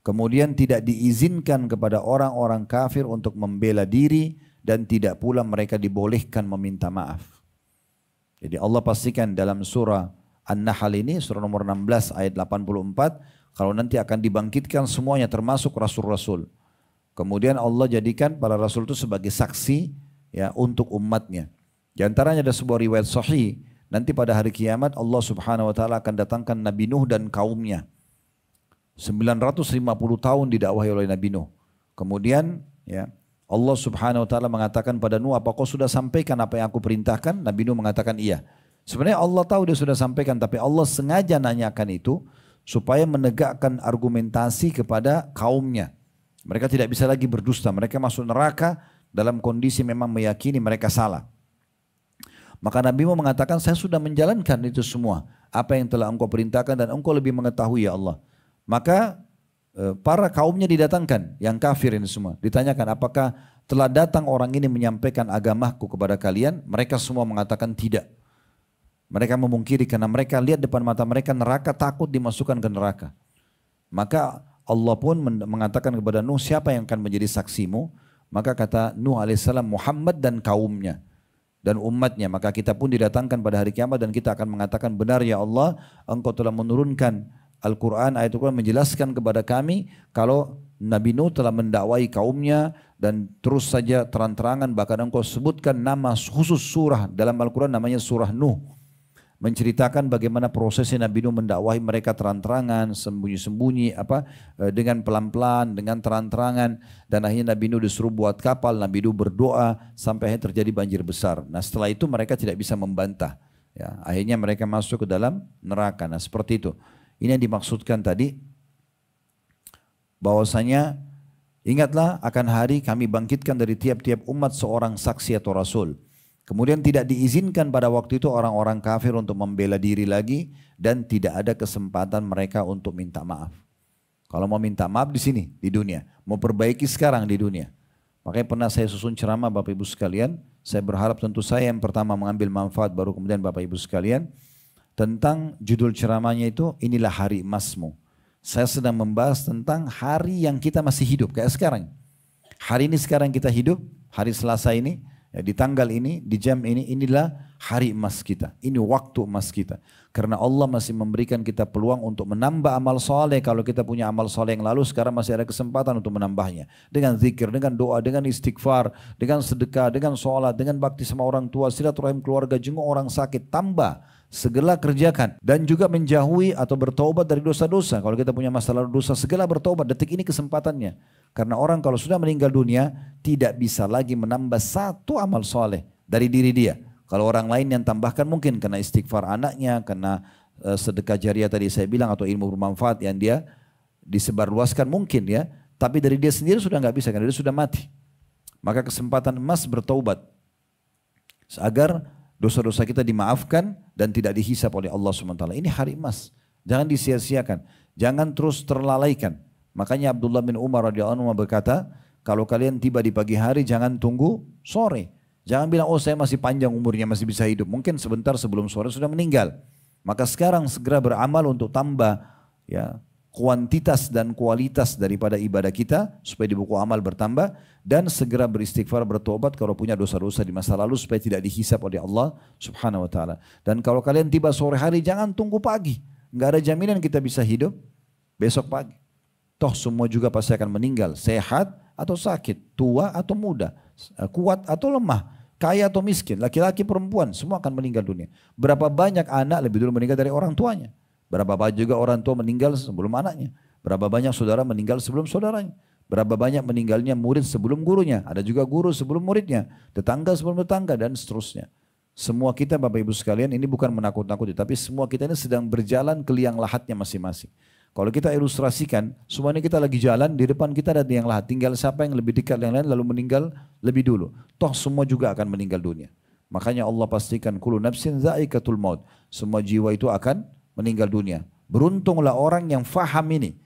Kemudian tidak diizinkan kepada orang-orang kafir untuk membela diri dan tidak pula mereka dibolehkan meminta maaf. Jadi Allah pastikan dalam surah An-Nahl ini, surah nomor 16 ayat 84, kalau nanti akan dibangkitkan semuanya termasuk rasul-rasul. Kemudian Allah jadikan para rasul itu sebagai saksi, ya, untuk umatnya. Di antaranya ada sebuah riwayat sahih, nanti pada hari kiamat Allah Subhanahu wa taala akan datangkan Nabi Nuh dan kaumnya. 950 tahun didakwahi oleh Nabi Nuh. Kemudian, ya, Allah Subhanahu wa taala mengatakan pada Nuh, apa kau sudah sampaikan apa yang aku perintahkan? Nabi Nuh mengatakan iya. Sebenarnya Allah tahu dia sudah sampaikan, tapi Allah sengaja nanyakan itu supaya menegakkan argumentasi kepada kaumnya. Mereka tidak bisa lagi berdusta, mereka masuk neraka dalam kondisi memang meyakini mereka salah. Maka Nabi mau mengatakan saya sudah menjalankan itu semua. Apa yang telah engkau perintahkan dan engkau lebih mengetahui ya Allah. Maka para kaumnya didatangkan, yang kafir ini semua. Ditanyakan apakah telah datang orang ini menyampaikan agamaku kepada kalian? Mereka semua mengatakan tidak. Mereka memungkiri karena mereka lihat depan mata mereka neraka, takut dimasukkan ke neraka. Maka Allah pun mengatakan kepada Nuh, siapa yang akan menjadi saksimu? Maka kata Nuh alaihissalam, Muhammad dan kaumnya dan umatnya. Maka kita pun didatangkan pada hari kiamat dan kita akan mengatakan, benar ya Allah, engkau telah menurunkan Al-Quran, ayat Al-Quran menjelaskan kepada kami kalau Nabi Nuh telah mendakwai kaumnya dan terus saja terang-terangan, bahkan engkau sebutkan nama khusus surah dalam Al-Quran namanya surah Nuh. Menceritakan bagaimana prosesnya Nabi Nuh mendakwahi mereka terang-terangan, sembunyi-sembunyi, dengan pelan-pelan, dengan terang-terangan, dan akhirnya Nabi Nuh disuruh buat kapal, Nabi Nuh berdoa sampai akhirnya terjadi banjir besar. Nah setelah itu mereka tidak bisa membantah, ya, akhirnya mereka masuk ke dalam neraka. Nah seperti itu. Ini yang dimaksudkan tadi, bahwasanya ingatlah akan hari kami bangkitkan dari tiap-tiap umat seorang saksi atau rasul. Kemudian tidak diizinkan pada waktu itu orang-orang kafir untuk membela diri lagi dan tidak ada kesempatan mereka untuk minta maaf. Kalau mau minta maaf di sini, di dunia. Mau perbaiki sekarang di dunia. Makanya pernah saya susun ceramah Bapak Ibu sekalian. Saya berharap tentu saya yang pertama mengambil manfaat, baru kemudian Bapak Ibu sekalian. Tentang judul ceramahnya itu, inilah hari emasmu. Saya sedang membahas tentang hari yang kita masih hidup kayak sekarang. Hari ini sekarang kita hidup, hari Selasa ini, ya, di tanggal ini, di jam ini, inilah hari emas kita. Ini waktu emas kita. Karena Allah masih memberikan kita peluang untuk menambah amal soleh. Kalau kita punya amal soleh yang lalu, sekarang masih ada kesempatan untuk menambahnya. Dengan zikir, dengan doa, dengan istighfar, dengan sedekah, dengan sholat, dengan bakti sama orang tua, silaturahim keluarga, jenguk orang sakit, tambah. Segala kerjakan. Dan juga menjauhi atau bertobat dari dosa-dosa. Kalau kita punya masalah dosa, segala bertobat. Detik ini kesempatannya. Karena orang kalau sudah meninggal dunia, tidak bisa lagi menambah satu amal soleh dari diri dia. Kalau orang lain yang tambahkan mungkin kena istighfar anaknya, kena sedekah jariah tadi saya bilang, atau ilmu bermanfaat yang dia disebarluaskan mungkin ya. Tapi dari dia sendiri sudah nggak bisa, karena dia sudah mati. Maka kesempatan emas bertaubat. Agar dosa-dosa kita dimaafkan dan tidak dihisap oleh Allah SWT. Ini hari emas. Jangan disia-siakan. Jangan terus terlalaikan. Makanya Abdullah bin Umar radhiyallahu anhu berkata, kalau kalian tiba di pagi hari jangan tunggu sore. Jangan bilang, oh saya masih panjang umurnya, masih bisa hidup. Mungkin sebentar sebelum sore sudah meninggal. Maka sekarang segera beramal untuk tambah ya kuantitas dan kualitas daripada ibadah kita supaya di buku amal bertambah, dan segera beristighfar, bertobat kalau punya dosa-dosa di masa lalu supaya tidak dihisap oleh Allah Subhanahu wa taala. Dan kalau kalian tiba sore hari jangan tunggu pagi. Enggak ada jaminan kita bisa hidup besok pagi. Toh semua juga pasti akan meninggal, sehat atau sakit, tua atau muda, kuat atau lemah, kaya atau miskin, laki-laki perempuan, semua akan meninggal dunia. Berapa banyak anak lebih dulu meninggal dari orang tuanya? Berapa banyak juga orang tua meninggal sebelum anaknya? Berapa banyak saudara meninggal sebelum saudaranya? Berapa banyak meninggalnya murid sebelum gurunya? Ada juga guru sebelum muridnya, tetangga sebelum tetangga, dan seterusnya. Semua kita Bapak Ibu sekalian ini bukan menakut-nakuti, tapi semua kita ini sedang berjalan ke liang lahatnya masing-masing. Kalau kita ilustrasikan, semuanya kita lagi jalan, di depan kita ada liang lahat. Tinggal siapa yang lebih dekat yang lain lalu meninggal lebih dulu. Toh semua juga akan meninggal dunia. Makanya Allah pastikan, kullu nafsin dha'iqatul maut. Semua jiwa itu akan meninggal dunia. Beruntunglah orang yang faham ini.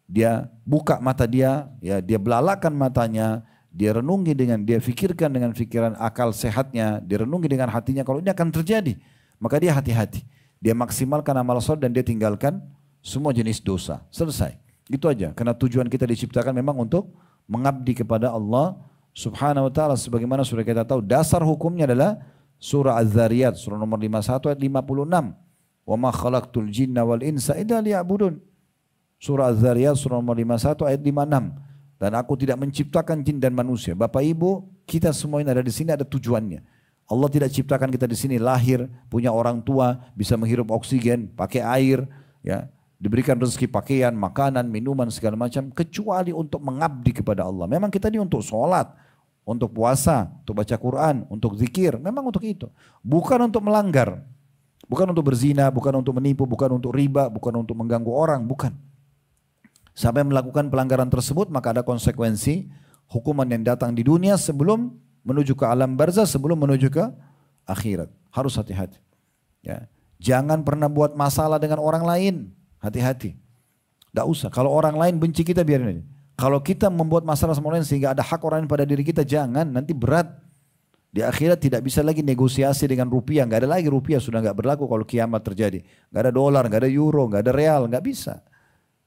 Dia buka mata dia, ya dia belalakan matanya, dia renungi dia fikirkan dengan pikiran akal sehatnya, dia renungi dengan hatinya kalau ini akan terjadi. Maka dia hati-hati. Dia maksimalkan amal soleh dan dia tinggalkan semua jenis dosa. Selesai. Itu aja. Karena tujuan kita diciptakan memang untuk mengabdi kepada Allah Subhanahu wa taala. Sebagaimana sudah kita tahu, dasar hukumnya adalah surah Az-Zariyat, surah nomor 51 ayat 56. Wa ma khalaqtul jinna wal insa illa liya'budun. Surah Az-Zariyat surah nomor 51 ayat 56. Dan aku tidak menciptakan jin dan manusia. Bapak Ibu, kita semua yang ada di sini ada tujuannya. Allah tidak ciptakan kita di sini lahir, punya orang tua, bisa menghirup oksigen, pakai air, ya, diberikan rezeki pakaian, makanan, minuman segala macam, kecuali untuk mengabdi kepada Allah. Memang kita ini untuk sholat, untuk puasa, untuk baca Quran, untuk zikir, memang untuk itu. Bukan untuk melanggar, bukan untuk berzina, bukan untuk menipu, bukan untuk riba, bukan untuk mengganggu orang, bukan. Sampai melakukan pelanggaran tersebut maka ada konsekuensi hukuman yang datang di dunia sebelum menuju ke alam barzah, sebelum menuju ke akhirat. Harus hati-hati. Ya. Jangan pernah buat masalah dengan orang lain. Hati-hati. Tidak usah. Kalau orang lain benci kita biarin aja. Kalau kita membuat masalah sama orang lain sehingga ada hak orang lain pada diri kita, jangan. Nanti berat. Di akhirat tidak bisa lagi negosiasi dengan rupiah. Nggak ada lagi rupiah. Sudah nggak berlaku kalau kiamat terjadi. Nggak ada dolar, nggak ada euro, nggak ada real. Nggak bisa.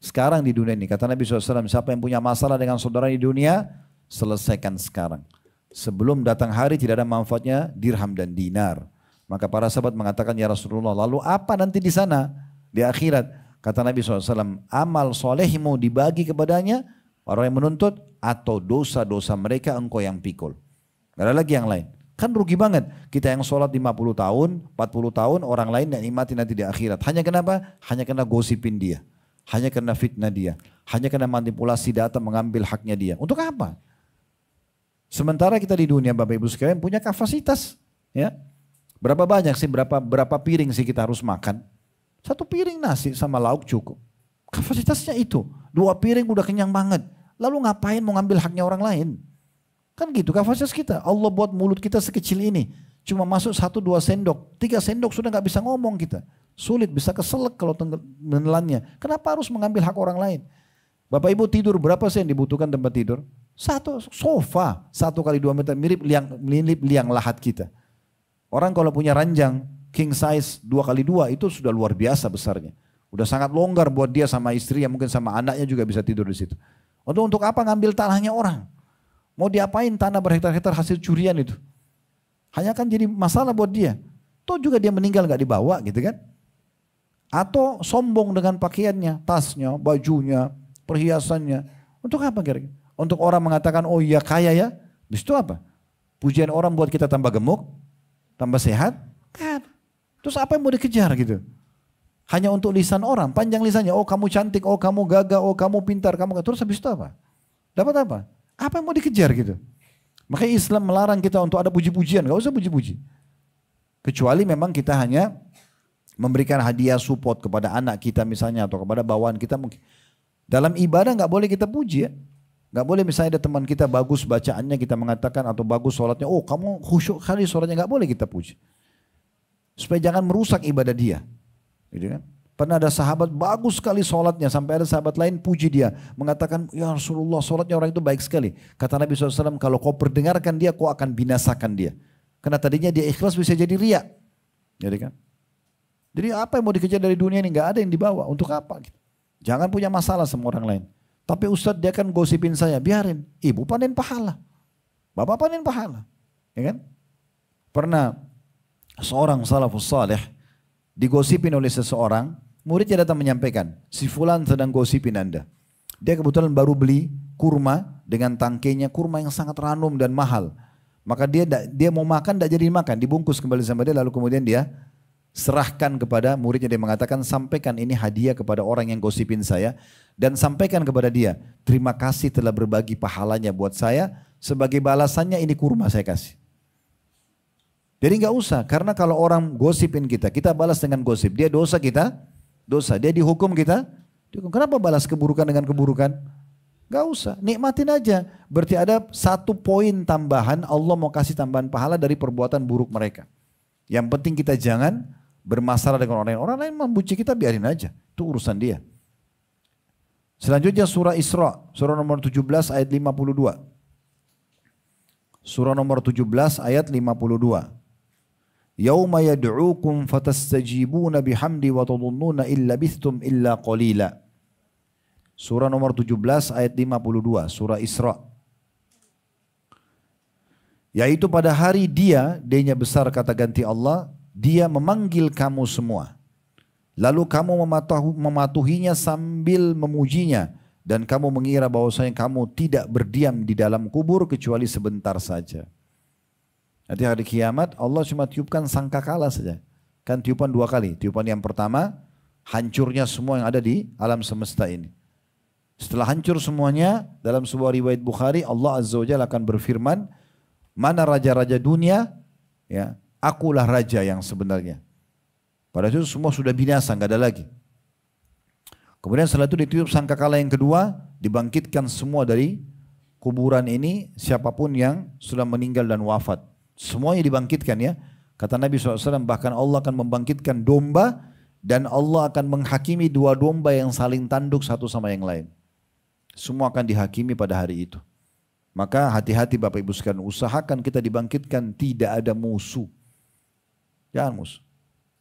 Sekarang di dunia ini. Kata Nabi SAW. Siapa yang punya masalah dengan saudara di dunia, selesaikan sekarang. Sebelum datang hari tidak ada manfaatnya dirham dan dinar. Maka para sahabat mengatakan, ya Rasulullah, lalu apa nanti di sana? Di akhirat. Kata Nabi SAW, amal solehmu dibagi kepadanya, orang yang menuntut, atau dosa-dosa mereka engkau yang pikul. Gak ada lagi yang lain. Kan rugi banget. Kita yang sholat 50 tahun, 40 tahun, orang lain yang nikmati nanti di akhirat. Hanya kenapa? Hanya kena gosipin dia. Hanya kena fitnah dia. Hanya kena manipulasi data mengambil haknya dia. Untuk apa? Sementara kita di dunia Bapak Ibu sekalian punya kapasitas. Ya. Berapa banyak sih, berapa piring sih kita harus makan? 1 piring nasi sama lauk cukup. Kapasitasnya itu. 2 piring udah kenyang banget. Lalu ngapain mau ngambil haknya orang lain? Kan gitu kapasitas kita. Allah buat mulut kita sekecil ini. Cuma masuk 1-2 sendok. 3 sendok sudah gak bisa ngomong kita. Sulit, bisa keselak kalau menelannya. Kenapa harus mengambil hak orang lain? Bapak Ibu tidur berapa sih yang dibutuhkan tempat tidur? 1 sofa. 1 kali 2 meter mirip liang lahat kita. Orang kalau punya ranjang king size 2 kali 2 itu sudah luar biasa besarnya. Udah sangat longgar buat dia sama istri, yang mungkin sama anaknya juga bisa tidur di situ. Untuk apa ngambil tanahnya orang? Mau diapain tanah berhektar-hektar hasil curian itu? Hanya kan jadi masalah buat dia. Toh juga dia meninggal gak dibawa gitu kan? Atau sombong dengan pakaiannya, tasnya, bajunya, perhiasannya. Untuk apa kira-kira? Untuk orang mengatakan, oh iya kaya ya. Di situ apa? Pujian orang buat kita tambah gemuk, tambah sehat. Kan? Terus apa yang mau dikejar gitu? Hanya untuk lisan orang, panjang lisannya. Oh kamu cantik, oh kamu gagah, oh kamu pintar, kamu. Terus habis itu apa? Dapat apa? Apa yang mau dikejar gitu? Makanya Islam melarang kita untuk ada puji-pujian, gak usah puji-puji. Kecuali memang kita hanya memberikan hadiah support kepada anak kita misalnya atau kepada bawaan kita mungkin. Dalam ibadah gak boleh kita puji ya. Gak boleh misalnya ada teman kita bagus bacaannya kita mengatakan atau bagus sholatnya. Oh kamu khusyuk kali sholatnya, gak boleh kita puji. Supaya jangan merusak ibadah dia. Gitu kan? Pernah ada sahabat bagus sekali sholatnya sampai ada sahabat lain puji dia. Mengatakan ya Rasulullah sholatnya orang itu baik sekali. Kata Nabi SAW kalau kau perdengarkan dia kau akan binasakan dia. Karena tadinya dia ikhlas bisa jadi riya. Jadi kan? Jadi apa yang mau dikejar dari dunia ini? Gak ada yang dibawa. Untuk apa? Jangan punya masalah sama orang lain. Tapi Ustadz dia kan gosipin saya. Biarin. Ibu panen pahala. Bapak panen pahala. Ya kan? Pernah seorang salafus saleh digosipin oleh seseorang. Muridnya datang menyampaikan. Si fulan sedang gosipin anda. Dia kebetulan baru beli kurma dengan tangkainya. Kurma yang sangat ranum dan mahal. Maka dia mau makan tidak jadi makan. Dibungkus kembali sama dia lalu kemudian dia serahkan kepada muridnya. Dia mengatakan sampaikan ini hadiah kepada orang yang gosipin saya. Dan sampaikan kepada dia. Terima kasih telah berbagi pahalanya buat saya. Sebagai balasannya ini kurma saya kasih. Jadi nggak usah. Karena kalau orang gosipin kita. Kita balas dengan gosip. Dia dosa kita. Dosa. Dia dihukum kita. Kenapa balas keburukan dengan keburukan? Gak usah. Nikmatin aja. Berarti ada 1 poin tambahan. Allah mau kasih tambahan pahala dari perbuatan buruk mereka. Yang penting kita jangan bermasalah dengan orang lain. Orang lain membenci kita biarin aja. Itu urusan dia. Selanjutnya surah Isra. Surah nomor 17 ayat 52. Surah nomor 17 ayat 52. Yauma yad'ukum fatastajibuna bihamdi wa tadhunnuna illa bithtum illa qalila. Surah nomor 17 ayat 52. Surah Isra. Yaitu pada hari dia-nya besar kata ganti Allah, dia memanggil kamu semua. Lalu kamu mematuhinya sambil memujinya. Dan kamu mengira bahwasanya kamu tidak berdiam di dalam kubur kecuali sebentar saja. Nanti hari kiamat Allah cuma tiupkan sangkakala saja. Kan tiupan 2 kali. Tiupan yang pertama, hancurnya semua yang ada di alam semesta ini. Setelah hancur semuanya, dalam sebuah riwayat Bukhari, Allah Azza wa Jalla akan berfirman, mana raja-raja dunia? Ya, akulah raja yang sebenarnya. Pada itu semua sudah binasa, nggak ada lagi. Kemudian setelah itu ditiup sangkakala yang kedua, dibangkitkan semua dari kuburan ini, siapapun yang sudah meninggal dan wafat. Semuanya dibangkitkan ya. Kata Nabi SAW, bahkan Allah akan membangkitkan domba dan Allah akan menghakimi dua domba yang saling tanduk satu sama yang lain. Semua akan dihakimi pada hari itu. Maka hati-hati Bapak Ibu sekalian, usahakan kita dibangkitkan tidak ada musuh. Jangan musuh.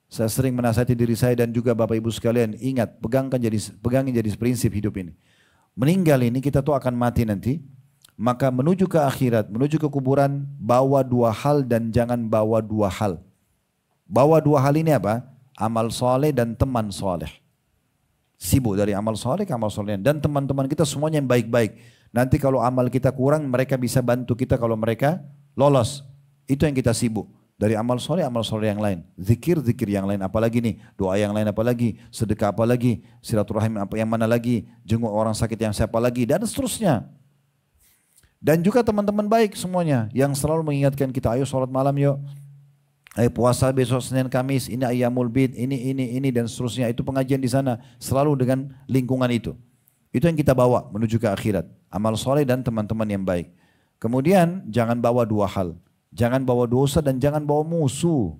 Saya sering menasihati diri saya dan juga Bapak Ibu sekalian, ingat, pegangin jadi prinsip hidup ini. Meninggal ini kita tuh akan mati nanti, maka menuju ke akhirat, menuju ke kuburan, bawa dua hal dan jangan bawa dua hal. Bawa dua hal ini apa? Amal soleh dan teman soleh. Sibuk dari amal soleh ke amal soleh. Dan teman-teman kita semuanya yang baik-baik. Nanti kalau amal kita kurang, mereka bisa bantu kita kalau mereka lolos. Itu yang kita sibuk. Dari amal soleh yang lain. Zikir yang lain, apalagi nih. Doa yang lain apalagi. Sedekah apalagi. Silaturahim apa yang mana lagi. Jenguk orang sakit yang siapa lagi. Dan seterusnya. Dan juga teman-teman baik semuanya. Yang selalu mengingatkan kita, ayo sholat malam yuk. Ayo puasa besok Senin Kamis. Ini Ayyamul Bid. Ini dan seterusnya. Itu pengajian di sana. Selalu dengan lingkungan itu. Itu yang kita bawa menuju ke akhirat. Amal soleh dan teman-teman yang baik. Kemudian jangan bawa dua hal. Jangan bawa dosa dan jangan bawa musuh.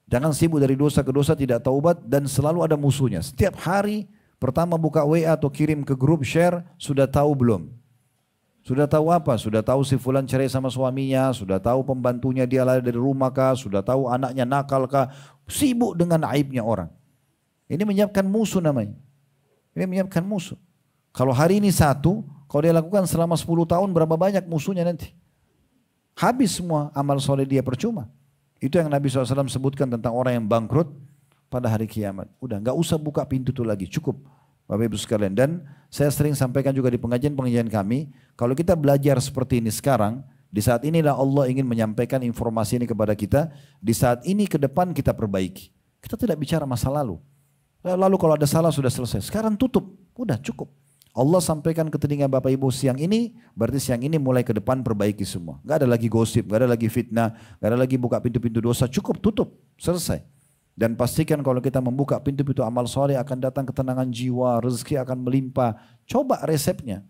Jangan sibuk dari dosa ke dosa tidak taubat dan selalu ada musuhnya. Setiap hari pertama buka WA atau kirim ke grup share, sudah tahu belum? Sudah tahu apa? Sudah tahu si fulan cerai sama suaminya, sudah tahu pembantunya dia lari dari rumah kah, sudah tahu anaknya nakal kah, sibuk dengan aibnya orang. Ini menyiapkan musuh namanya. Ini menyiapkan musuh. Kalau hari ini satu, kalau dia lakukan selama 10 tahun berapa banyak musuhnya nanti? Habis semua amal soleh dia percuma. Itu yang Nabi SAW sebutkan tentang orang yang bangkrut pada hari kiamat. Udah nggak usah buka pintu itu lagi, cukup Bapak Ibu sekalian. Dan saya sering sampaikan juga di pengajian-pengajian kami, kalau kita belajar seperti ini sekarang, di saat inilah Allah ingin menyampaikan informasi ini kepada kita. Di saat ini ke depan kita perbaiki. Kita tidak bicara masa lalu. Lalu kalau ada salah sudah selesai. Sekarang tutup, udah cukup. Allah sampaikan ke telinga Bapak Ibu siang ini, berarti siang ini mulai ke depan perbaiki semua. Gak ada lagi gosip, gak ada lagi fitnah, gak ada lagi buka pintu-pintu dosa, cukup tutup, selesai. Dan pastikan kalau kita membuka pintu-pintu amal soleh akan datang ketenangan jiwa, rezeki akan melimpah. Coba resepnya.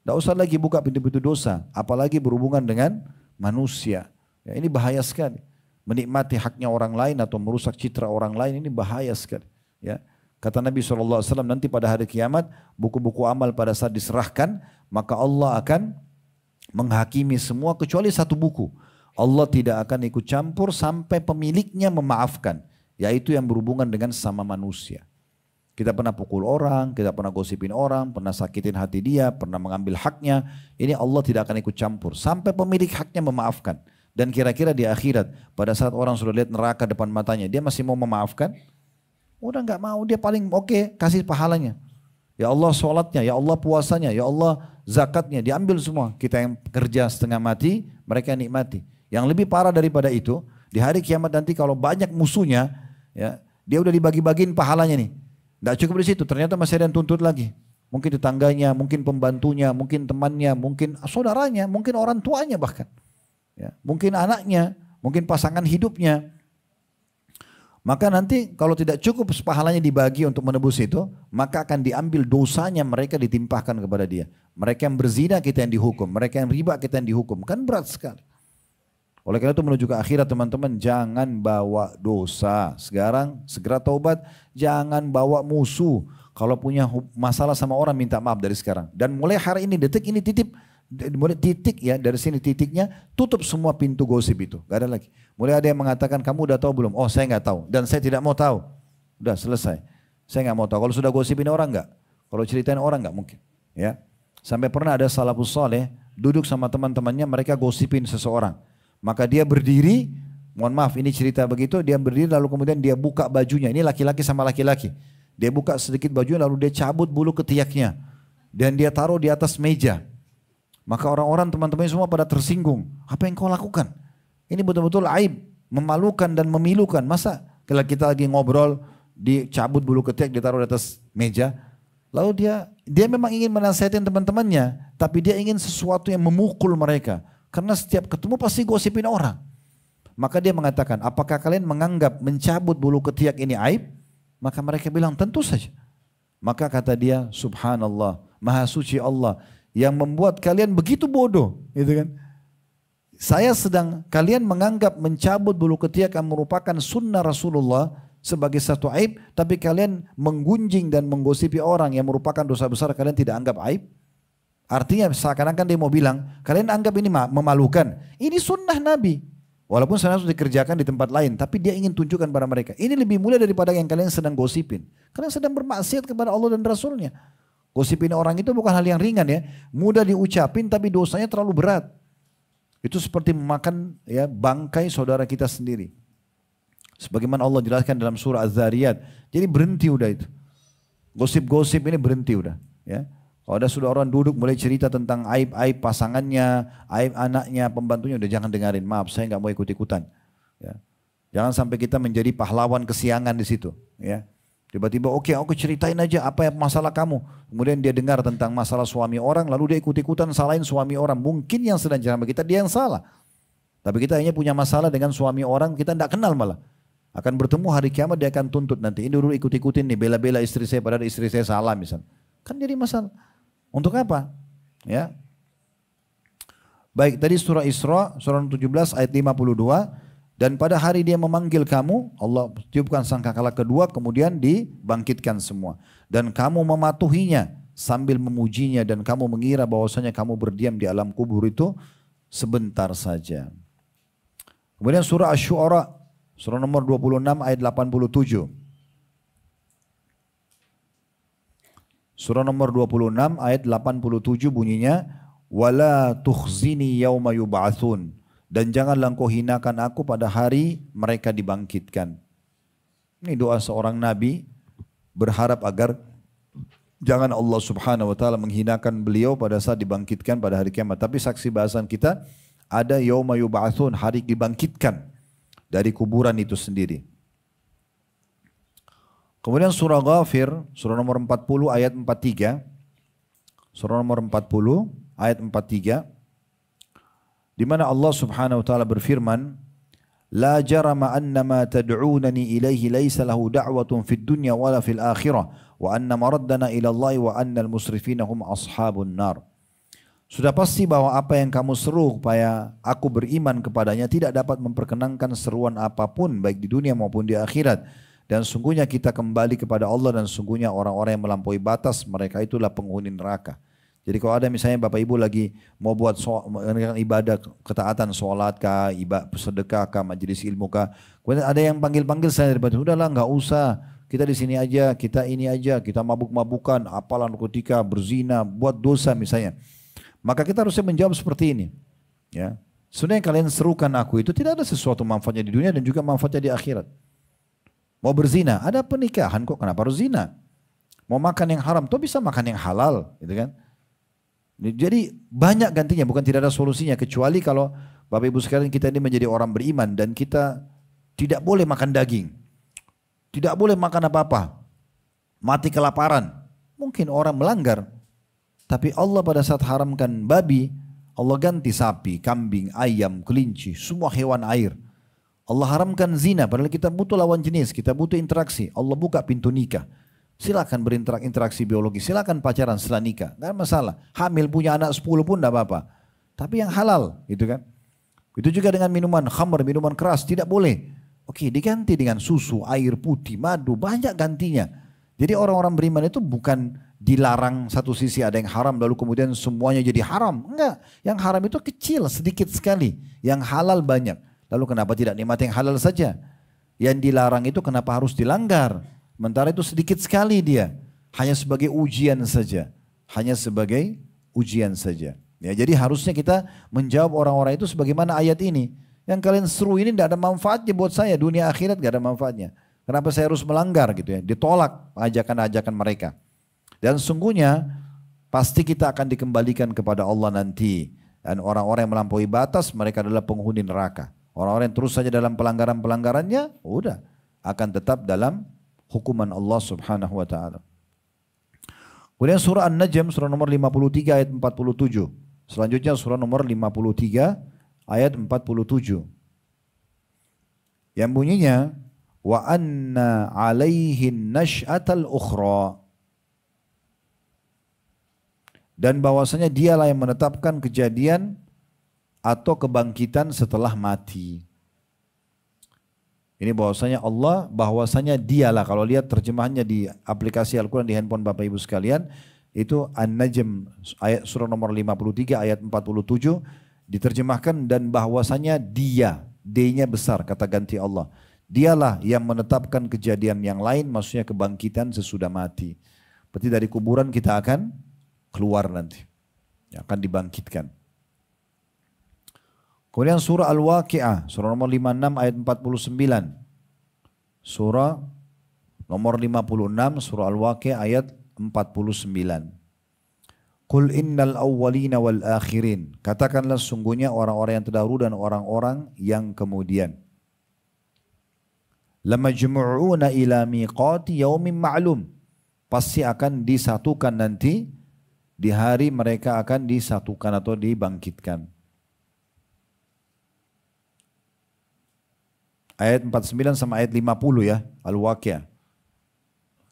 Gak usah lagi buka pintu-pintu dosa, apalagi berhubungan dengan manusia. Ya, ini bahaya sekali. Menikmati haknya orang lain atau merusak citra orang lain ini bahaya sekali. Ya. Kata Nabi SAW, nanti pada hari kiamat buku-buku amal pada saat diserahkan, maka Allah akan menghakimi semua kecuali satu buku. Allah tidak akan ikut campur sampai pemiliknya memaafkan, yaitu yang berhubungan dengan sesama manusia. Kita pernah pukul orang, kita pernah gosipin orang, pernah sakitin hati dia, pernah mengambil haknya. Ini Allah tidak akan ikut campur sampai pemilik haknya memaafkan. Dan kira-kira di akhirat, pada saat orang sudah lihat neraka depan matanya, dia masih mau memaafkan? Udah nggak mau, dia paling oke, kasih pahalanya. Ya Allah sholatnya, ya Allah puasanya, ya Allah zakatnya, diambil semua. Kita yang kerja setengah mati, mereka yang nikmati. Yang lebih parah daripada itu, di hari kiamat nanti kalau banyak musuhnya, ya dia udah dibagi-bagiin pahalanya nih. Nggak cukup di situ, ternyata masih ada yang tuntut lagi. Mungkin tetangganya, mungkin pembantunya, mungkin temannya, mungkin saudaranya, mungkin orang tuanya bahkan. Ya, mungkin anaknya, mungkin pasangan hidupnya. Maka nanti kalau tidak cukup pahalanya dibagi untuk menebus itu, maka akan diambil dosanya mereka ditimpahkan kepada dia. Mereka yang berzina kita yang dihukum, mereka yang riba kita yang dihukum. Kan berat sekali. Oleh karena itu menuju ke akhirat teman-teman, jangan bawa dosa. Sekarang segera taubat, jangan bawa musuh. Kalau punya masalah sama orang minta maaf dari sekarang. Dan mulai hari ini, detik ini mulai titik ya, dari sini titiknya, tutup semua pintu gosip itu, gak ada lagi. Mulai ada yang mengatakan kamu udah tahu belum? Oh saya nggak tahu dan saya tidak mau tahu. Udah selesai. Saya nggak mau tahu. Kalau sudah gosipin orang nggak? Kalau ceritain orang nggak mungkin. Ya. Sampai pernah ada salafus saleh duduk sama teman-temannya, mereka gosipin seseorang. Maka dia berdiri, mohon maaf ini cerita begitu, dia berdiri lalu kemudian dia buka bajunya. Ini laki-laki sama laki-laki. Dia buka sedikit bajunya lalu dia cabut bulu ketiaknya dan dia taruh di atas meja. Maka orang-orang teman-temannya semua pada tersinggung. Apa yang kau lakukan? Ini betul-betul aib, memalukan dan memilukan. Masa kalau kita lagi ngobrol, dicabut bulu ketiak, ditaruh di atas meja. Lalu dia memang ingin menasihatin teman-temannya, tapi dia ingin sesuatu yang memukul mereka. Karena setiap ketemu pasti gosipin orang. Maka dia mengatakan, apakah kalian menganggap mencabut bulu ketiak ini aib? Maka mereka bilang, tentu saja. Maka kata dia, subhanallah, maha suci Allah yang membuat kalian begitu bodoh, gitu kan? Kalian menganggap mencabut bulu ketiak yang merupakan sunnah Rasulullah sebagai satu aib, tapi kalian menggunjing dan menggosipi orang yang merupakan dosa besar, kalian tidak anggap aib. Artinya seakan-akan dia mau bilang, kalian anggap ini memalukan. Ini sunnah Nabi. Walaupun sebenarnya harus dikerjakan di tempat lain, tapi dia ingin tunjukkan pada mereka, ini lebih mulia daripada yang kalian sedang gosipin. Kalian sedang bermaksiat kepada Allah dan Rasulnya. Gosipin orang itu bukan hal yang ringan ya. Mudah diucapin tapi dosanya terlalu berat. Itu seperti memakan ya bangkai saudara kita sendiri. Sebagaimana Allah jelaskan dalam surah Az-Zariyat. Jadi berhenti udah itu. Gosip-gosip ini berhenti udah. Ya. Kalau ada sudah orang duduk mulai cerita tentang aib-aib pasangannya, aib anaknya, pembantunya, udah jangan dengerin. Maaf, saya nggak mau ikut-ikutan. Ya. Jangan sampai kita menjadi pahlawan kesiangan di situ. Ya. Tiba-tiba oke, aku ceritain aja apa masalah kamu. Kemudian dia dengar tentang masalah suami orang, lalu dia ikut-ikutan salahin suami orang. Mungkin yang sedang ceramah kita dia yang salah. Tapi kita hanya punya masalah dengan suami orang, kita tidak kenal malah. Akan bertemu hari kiamat, dia akan tuntut nanti. Ini dulu ikut-ikutin nih, bela-bela istri saya padahal istri saya salah misal. Kan jadi masalah. Untuk apa? Ya. Baik, tadi surah Isra, surah 17 ayat 52. Dan pada hari dia memanggil kamu, Allah tiupkan sangkakala kedua, kemudian dibangkitkan semua. Dan kamu mematuhinya sambil memujinya, dan kamu mengira bahwasanya kamu berdiam di alam kubur itu sebentar saja. Kemudian surah Asy-Syu'ara, surah nomor 26 ayat 87. Surah nomor 26 ayat 87 bunyinya, wala tukhzini yauma yub'atsun. Dan janganlah engkau hinakan aku pada hari mereka dibangkitkan. Ini doa seorang nabi berharap agar jangan Allah subhanahu wa ta'ala menghinakan beliau pada saat dibangkitkan pada hari kiamat. Tapi saksi bahasan kita ada yauma yub'atsun, hari dibangkitkan dari kuburan itu sendiri. Kemudian surah Ghafir, surah nomor 40 ayat 43. Surah nomor 40 ayat 43. Di mana Allah Subhanahu wa taala berfirman, "La jarama annama tad'unani ilaihi laisa lahu da'watun fid dunya wala fil akhirah wa anna maraddana ila Allah wa annal musrifina hum ashabun nar." Sudah pasti bahwa apa yang kamu seru supaya aku beriman kepadanya tidak dapat memperkenankan seruan apapun baik di dunia maupun di akhirat. Dan sungguhnya kita kembali kepada Allah, dan sungguhnya orang-orang yang melampaui batas mereka itulah penghuni neraka. Jadi kalau ada misalnya Bapak Ibu lagi mau buat ibadah ketaatan, sholat kah, ibadah sedekah kah, majelis ilmu kah, kemudian ada yang panggil-panggil saya daripada udahlah nggak usah, kita di sini aja, kita ini aja, kita mabuk-mabukan, apalan narkotika, berzina, buat dosa misalnya. Maka kita harusnya menjawab seperti ini. Ya, sebenarnya kalian serukan aku itu tidak ada sesuatu manfaatnya di dunia dan juga manfaatnya di akhirat. Mau berzina, ada pernikahan kok, kenapa harus zina? Mau makan yang haram, toh bisa makan yang halal, gitu kan? Jadi banyak gantinya, bukan tidak ada solusinya, kecuali kalau Bapak Ibu sekalian kita ini menjadi orang beriman dan kita tidak boleh makan daging, tidak boleh makan apa-apa, mati kelaparan. Mungkin orang melanggar, tapi Allah pada saat haramkan babi, Allah ganti sapi, kambing, ayam, kelinci, semua hewan air. Allah haramkan zina, padahal kita butuh lawan jenis, kita butuh interaksi. Allah buka pintu nikah. Silakan berinteraksi biologi, silakan pacaran setelah nikah, nggak masalah. Hamil punya anak 10 pun tidak apa-apa. Tapi yang halal, gitu kan? Itu juga dengan minuman khamr, minuman keras tidak boleh. Oke, diganti dengan susu, air putih, madu, banyak gantinya. Jadi orang-orang beriman itu bukan dilarang satu sisi ada yang haram lalu kemudian semuanya jadi haram. Enggak, yang haram itu kecil, sedikit sekali. Yang halal banyak. Lalu kenapa tidak nikmat yang halal saja? Yang dilarang itu kenapa harus dilanggar? Sementara itu sedikit sekali dia. Hanya sebagai ujian saja. Hanya sebagai ujian saja. Ya, jadi harusnya kita menjawab orang-orang itu sebagaimana ayat ini. Yang kalian seru ini tidak ada manfaatnya buat saya. Dunia akhirat tidak ada manfaatnya. Kenapa saya harus melanggar gitu ya. Ditolak ajakan-ajakan mereka. Dan sungguhnya pasti kita akan dikembalikan kepada Allah nanti. Dan orang-orang yang melampaui batas mereka adalah penghuni neraka. Orang-orang yang terus saja dalam pelanggaran-pelanggarannya, udah akan tetap dalam hukuman Allah subhanahu wa ta'ala. Kemudian surah An-Najm, surah nomor 53 ayat 47. Selanjutnya surah nomor 53 ayat 47. Yang bunyinya, wa anna alaihin nash'atal ukhra. Dan bahwasanya dialah yang menetapkan kejadian atau kebangkitan setelah mati. Ini bahwasanya dialah, kalau lihat terjemahannya di aplikasi Al-Quran di handphone Bapak Ibu sekalian, itu An-Najm ayat surah nomor 53 ayat 47 diterjemahkan, dan bahwasanya dia, D-nya besar, kata ganti Allah. Dialah yang menetapkan kejadian yang lain, maksudnya kebangkitan sesudah mati. Berarti dari kuburan kita akan keluar nanti, akan dibangkitkan. Kemudian surah Al-Waqi'ah, surah nomor 56 ayat 49. Surah nomor 56, surah Al-Waqi'ah ayat 49. Qul innal awwalina wal akhirin. Katakanlah sungguhnya orang-orang yang terdahulu dan orang-orang yang kemudian. Lamajmu'una ila miqati yaumin ma'lum. Pasti akan disatukan nanti di hari mereka akan disatukan atau dibangkitkan. Ayat 49 sama ayat 50 ya, Al-Waqi'ah.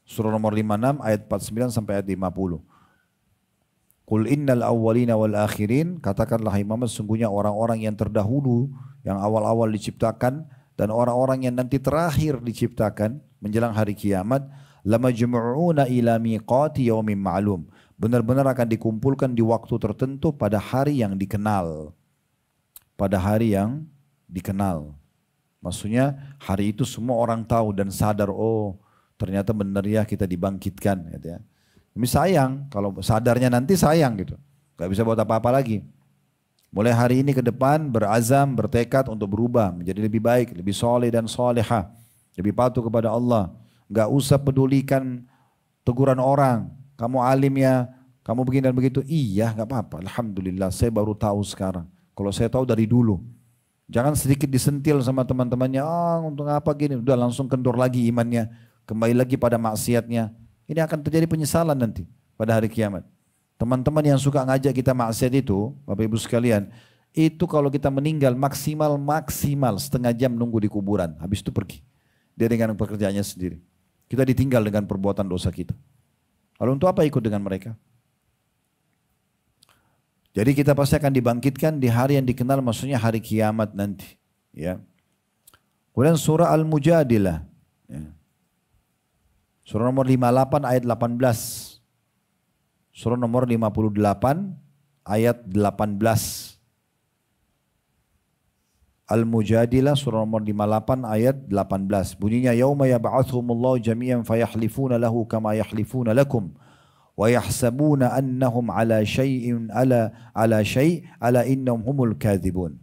Surah nomor 56 ayat 49 sampai ayat 50. Qul innal awwalina wal akhirin, katakanlah hai Muhammad sungguhnya orang-orang yang terdahulu, yang awal-awal diciptakan, dan orang-orang yang nanti terakhir diciptakan menjelang hari kiamat, lamajmu'una ila miqati yaumin ma'lum. Benar-benar akan dikumpulkan di waktu tertentu pada hari yang dikenal. Pada hari yang dikenal. Maksudnya hari itu semua orang tahu dan sadar, oh ternyata benar ya kita dibangkitkan. Gitu ya. Ini sayang, kalau sadarnya nanti sayang gitu. Gak bisa buat apa-apa lagi. Mulai hari ini ke depan berazam, bertekad untuk berubah. Menjadi lebih baik, lebih soleh dan soleha. Lebih patuh kepada Allah. Gak usah pedulikan teguran orang. Kamu alim ya, kamu begini dan begitu. Iya gak apa-apa, alhamdulillah saya baru tahu sekarang. Kalau saya tahu dari dulu. Jangan sedikit disentil sama teman-temannya, untuk apa gini, udah langsung kendor lagi imannya, kembali lagi pada maksiatnya. Ini akan terjadi penyesalan nanti pada hari kiamat. Teman-teman yang suka ngajak kita maksiat itu, Bapak Ibu sekalian, itu kalau kita meninggal maksimal setengah jam nunggu di kuburan, habis itu pergi. Dia dengan pekerjaannya sendiri. Kita ditinggal dengan perbuatan dosa kita. Lalu untuk apa ikut dengan mereka? Jadi kita pasti akan dibangkitkan di hari yang dikenal, maksudnya hari kiamat nanti. Ya. Kemudian surah Al-Mujadilah. Ya. Surah nomor 58 ayat 18. Surah nomor 58 ayat 18. Al-Mujadilah surah nomor 58 ayat 18. Bunyinya yauma yab'atshumullahu jami'an fayahlifuna lahu kama yahlifuna lakum. Wa yahsabuna annahum ala syai'in ala syai' ala innahum humul kadzibun.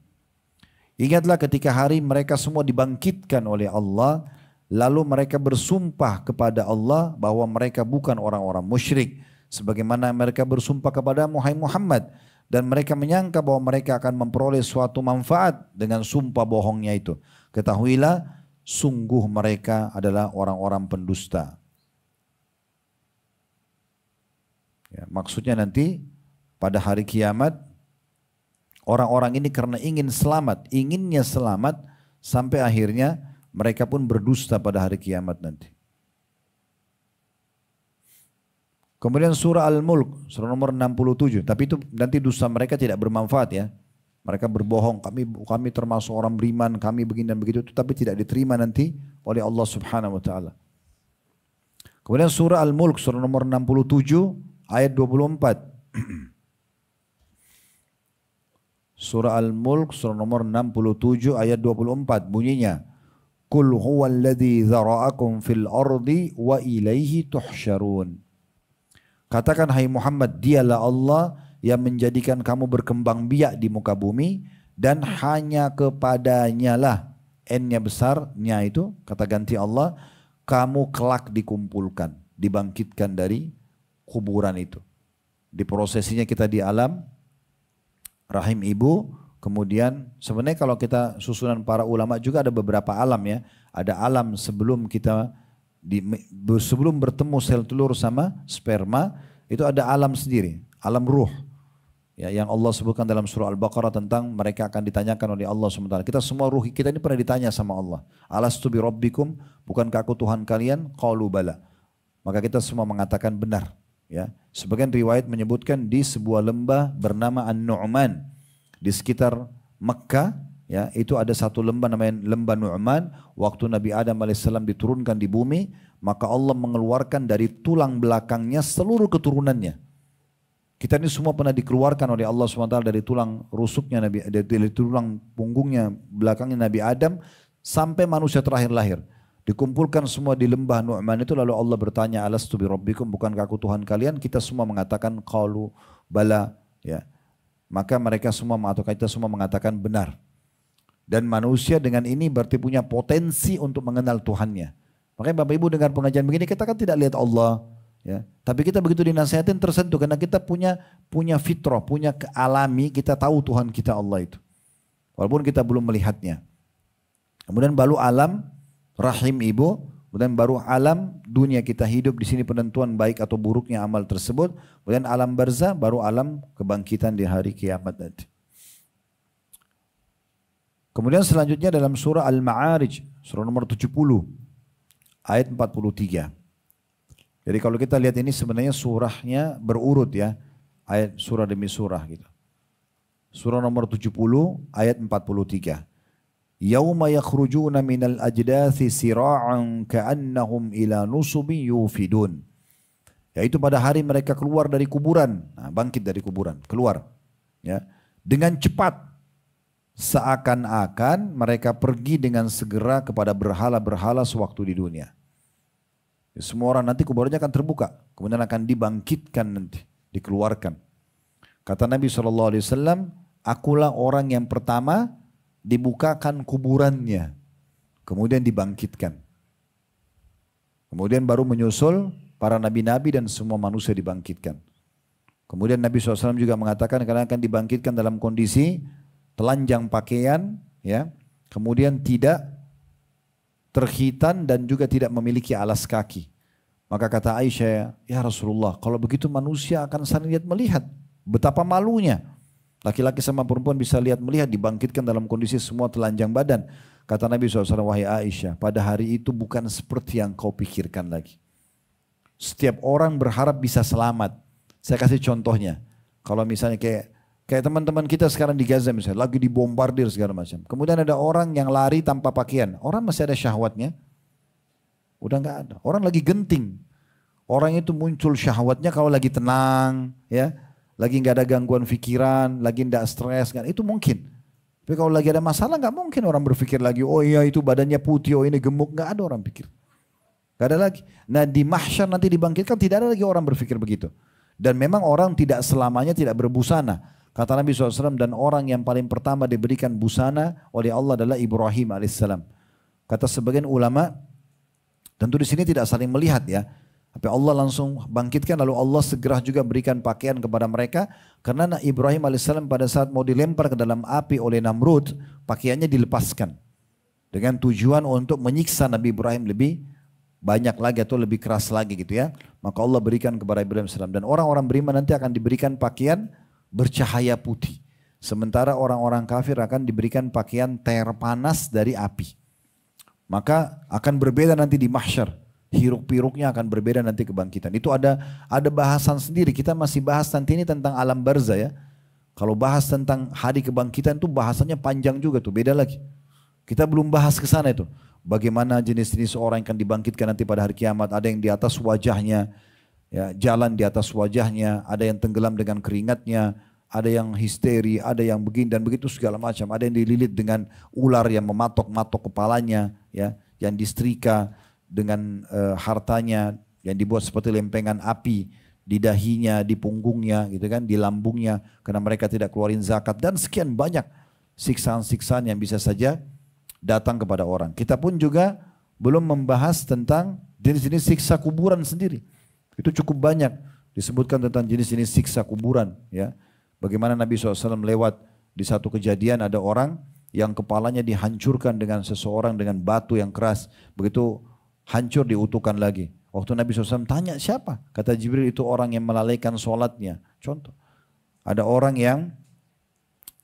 Ingatlah ketika hari mereka semua dibangkitkan oleh Allah, lalu mereka bersumpah kepada Allah bahwa mereka bukan orang-orang musyrik, sebagaimana mereka bersumpah kepada Muhammad, dan mereka menyangka bahwa mereka akan memperoleh suatu manfaat dengan sumpah bohongnya itu. Ketahuilah, sungguh mereka adalah orang-orang pendusta. Ya, maksudnya nanti pada hari kiamat orang-orang ini karena inginnya selamat sampai akhirnya mereka pun berdusta pada hari kiamat nanti. Kemudian surah Al-Mulk, surah nomor 67. Tapi itu nanti dusta mereka tidak bermanfaat ya. Mereka berbohong, kami termasuk orang beriman, kami begini dan begitu, tapi tidak diterima nanti oleh Allah Subhanahu wa taala. Kemudian surah Al-Mulk, surah nomor 67 ayat 24. Surah Al-Mulk surah nomor 67 ayat 24 bunyinya, Qul huwallazi dzara'akum fil ardi wa ilaihi tuhsyarun. Katakan hai Muhammad, dialah Allah yang menjadikan kamu berkembang biak di muka bumi, dan hanya kepadanya lah, N-nya besarnya itu, kata ganti Allah, kamu kelak dikumpulkan, dibangkitkan dari kuburan itu. Diprosesinya kita di alam rahim ibu, kemudian sebenarnya kalau kita susunan para ulama juga ada beberapa alam ya. Ada alam sebelum kita sebelum bertemu sel telur sama sperma, itu ada alam sendiri, alam ruh. Ya, yang Allah sebutkan dalam surah Al-Baqarah tentang mereka akan ditanyakan oleh Allah SWT. Kita semua ruh kita ini pernah ditanya sama Allah. Alastu bi rabbikum, bukankah aku Tuhan kalian? Qalu bala. Maka kita semua mengatakan benar. Ya, sebagian riwayat menyebutkan di sebuah lembah bernama An-Nu'man. di sekitar Mekah, ya, itu ada satu lembah namanya lembah Nu'man. Waktu Nabi Adam alaihissalam diturunkan di bumi, maka Allah mengeluarkan dari tulang belakangnya seluruh keturunannya. Kita ini semua pernah dikeluarkan oleh Allah SWT dari tulang rusuknya Nabi, dari tulang punggungnya belakangnya Nabi Adam sampai manusia terakhir lahir. Dikumpulkan semua di lembah Nu'man itu, lalu Allah bertanya, alastu bi rabbikum, bukankah aku Tuhan kalian? Kita semua mengatakan qalu bala, ya. Maka mereka semua atau kita semua mengatakan benar. Dan manusia dengan ini berarti punya potensi untuk mengenal Tuhannya. Makanya Bapak Ibu dengar pengajian begini, kita kan tidak lihat Allah, ya. Tapi kita begitu dinasihatin tersentuh karena kita punya fitrah, punya alami, kita tahu Tuhan kita Allah itu. Walaupun kita belum melihatnya. Kemudian baru alam rahim ibu, kemudian baru alam dunia kita hidup di sini, penentuan baik atau buruknya amal tersebut. Kemudian alam barzah, baru alam kebangkitan di hari kiamat nanti. Kemudian selanjutnya dalam surah Al-Ma'arij, surah nomor 70, ayat 43. Jadi kalau kita lihat ini sebenarnya surahnya berurut ya, ayat surah demi surah gitu. Surah nomor 70, ayat 43. Yauma yakhrujuna minal ajdathi sira'an ka'annahum ila nusubin yufidun. Yaitu pada hari mereka keluar dari kuburan, nah, bangkit dari kuburan, keluar, ya, dengan cepat, seakan-akan mereka pergi dengan segera kepada berhala-berhala sewaktu di dunia. Semua orang nanti kuburannya akan terbuka, kemudian akan dibangkitkan nanti, dikeluarkan. Kata Nabi SAW, akulah orang yang pertama dibukakan kuburannya, kemudian dibangkitkan. Kemudian baru menyusul para nabi-nabi dan semua manusia dibangkitkan. Kemudian Nabi SAW juga mengatakan karena akan dibangkitkan dalam kondisi telanjang pakaian, ya, kemudian tidak terkhitan dan juga tidak memiliki alas kaki. Maka kata Aisyah, ya Rasulullah, kalau begitu manusia akan saling lihat melihat, betapa malunya. Laki-laki sama perempuan bisa lihat melihat dibangkitkan dalam kondisi semua telanjang badan. Kata Nabi SAW, wahai Aisyah, pada hari itu bukan seperti yang kau pikirkan lagi. Setiap orang berharap bisa selamat. Saya kasih contohnya. Kalau misalnya kayak teman-teman kita sekarang di Gaza misalnya, lagi dibombardir segala macam. Kemudian ada orang yang lari tanpa pakaian. Orang masih ada syahwatnya? Udah nggak ada. Orang lagi genting. Orang itu muncul syahwatnya kalau lagi tenang, ya. Lagi nggak ada gangguan pikiran, lagi nggak stres, kan? Itu mungkin. Tapi kalau lagi ada masalah nggak mungkin orang berpikir lagi, oh iya itu badannya putih, oh ini gemuk, nggak ada orang pikir. Nggak ada lagi. Nah di mahsyar nanti dibangkitkan tidak ada lagi orang berpikir begitu. Dan memang orang tidak selamanya tidak berbusana. Kata Nabi SAW, dan orang yang paling pertama diberikan busana oleh Allah adalah Ibrahim alaihissalam. Kata sebagian ulama, tentu di sini tidak saling melihat ya. Tapi Allah langsung bangkitkan, lalu Allah segera juga berikan pakaian kepada mereka. Karena Ibrahim alaihissalam pada saat mau dilempar ke dalam api oleh Namrud, pakaiannya dilepaskan. Dengan tujuan untuk menyiksa Nabi Ibrahim lebih banyak lagi atau lebih keras lagi gitu ya. Maka Allah berikan kepada Ibrahim alaihissalam. Dan orang-orang beriman nanti akan diberikan pakaian bercahaya putih. Sementara orang-orang kafir akan diberikan pakaian terpanas dari api. Maka akan berbeda nanti di mahsyar. Hiruk-piruknya akan berbeda nanti kebangkitan. Itu ada bahasan sendiri. Kita masih bahas nanti ini tentang alam barzah ya. Kalau bahas tentang hari kebangkitan itu bahasanya panjang juga tuh, beda lagi. Kita belum bahas ke sana itu. Bagaimana jenis-jenis orang yang akan dibangkitkan nanti pada hari kiamat. Ada yang di atas wajahnya, ya, jalan di atas wajahnya. Ada yang tenggelam dengan keringatnya. Ada yang histeri, ada yang begini dan begitu segala macam. Ada yang dililit dengan ular yang mematok-matok kepalanya, ya, yang disetrika dengan hartanya yang dibuat seperti lempengan api di dahinya, di punggungnya, gitu kan, di lambungnya, karena mereka tidak keluarin zakat dan sekian banyak siksaan-siksaan yang bisa saja datang kepada orang. Kita pun juga belum membahas tentang jenis-jenis siksa kuburan sendiri. Itu cukup banyak disebutkan tentang jenis-jenis siksa kuburan, ya. Bagaimana Nabi SAW lewat di satu kejadian ada orang yang kepalanya dihancurkan dengan seseorang dengan batu yang keras. Begitu hancur diutuhkan lagi. Waktu Nabi SAW tanya siapa? Kata Jibril itu orang yang melalaikan sholatnya. Contoh. Ada orang yang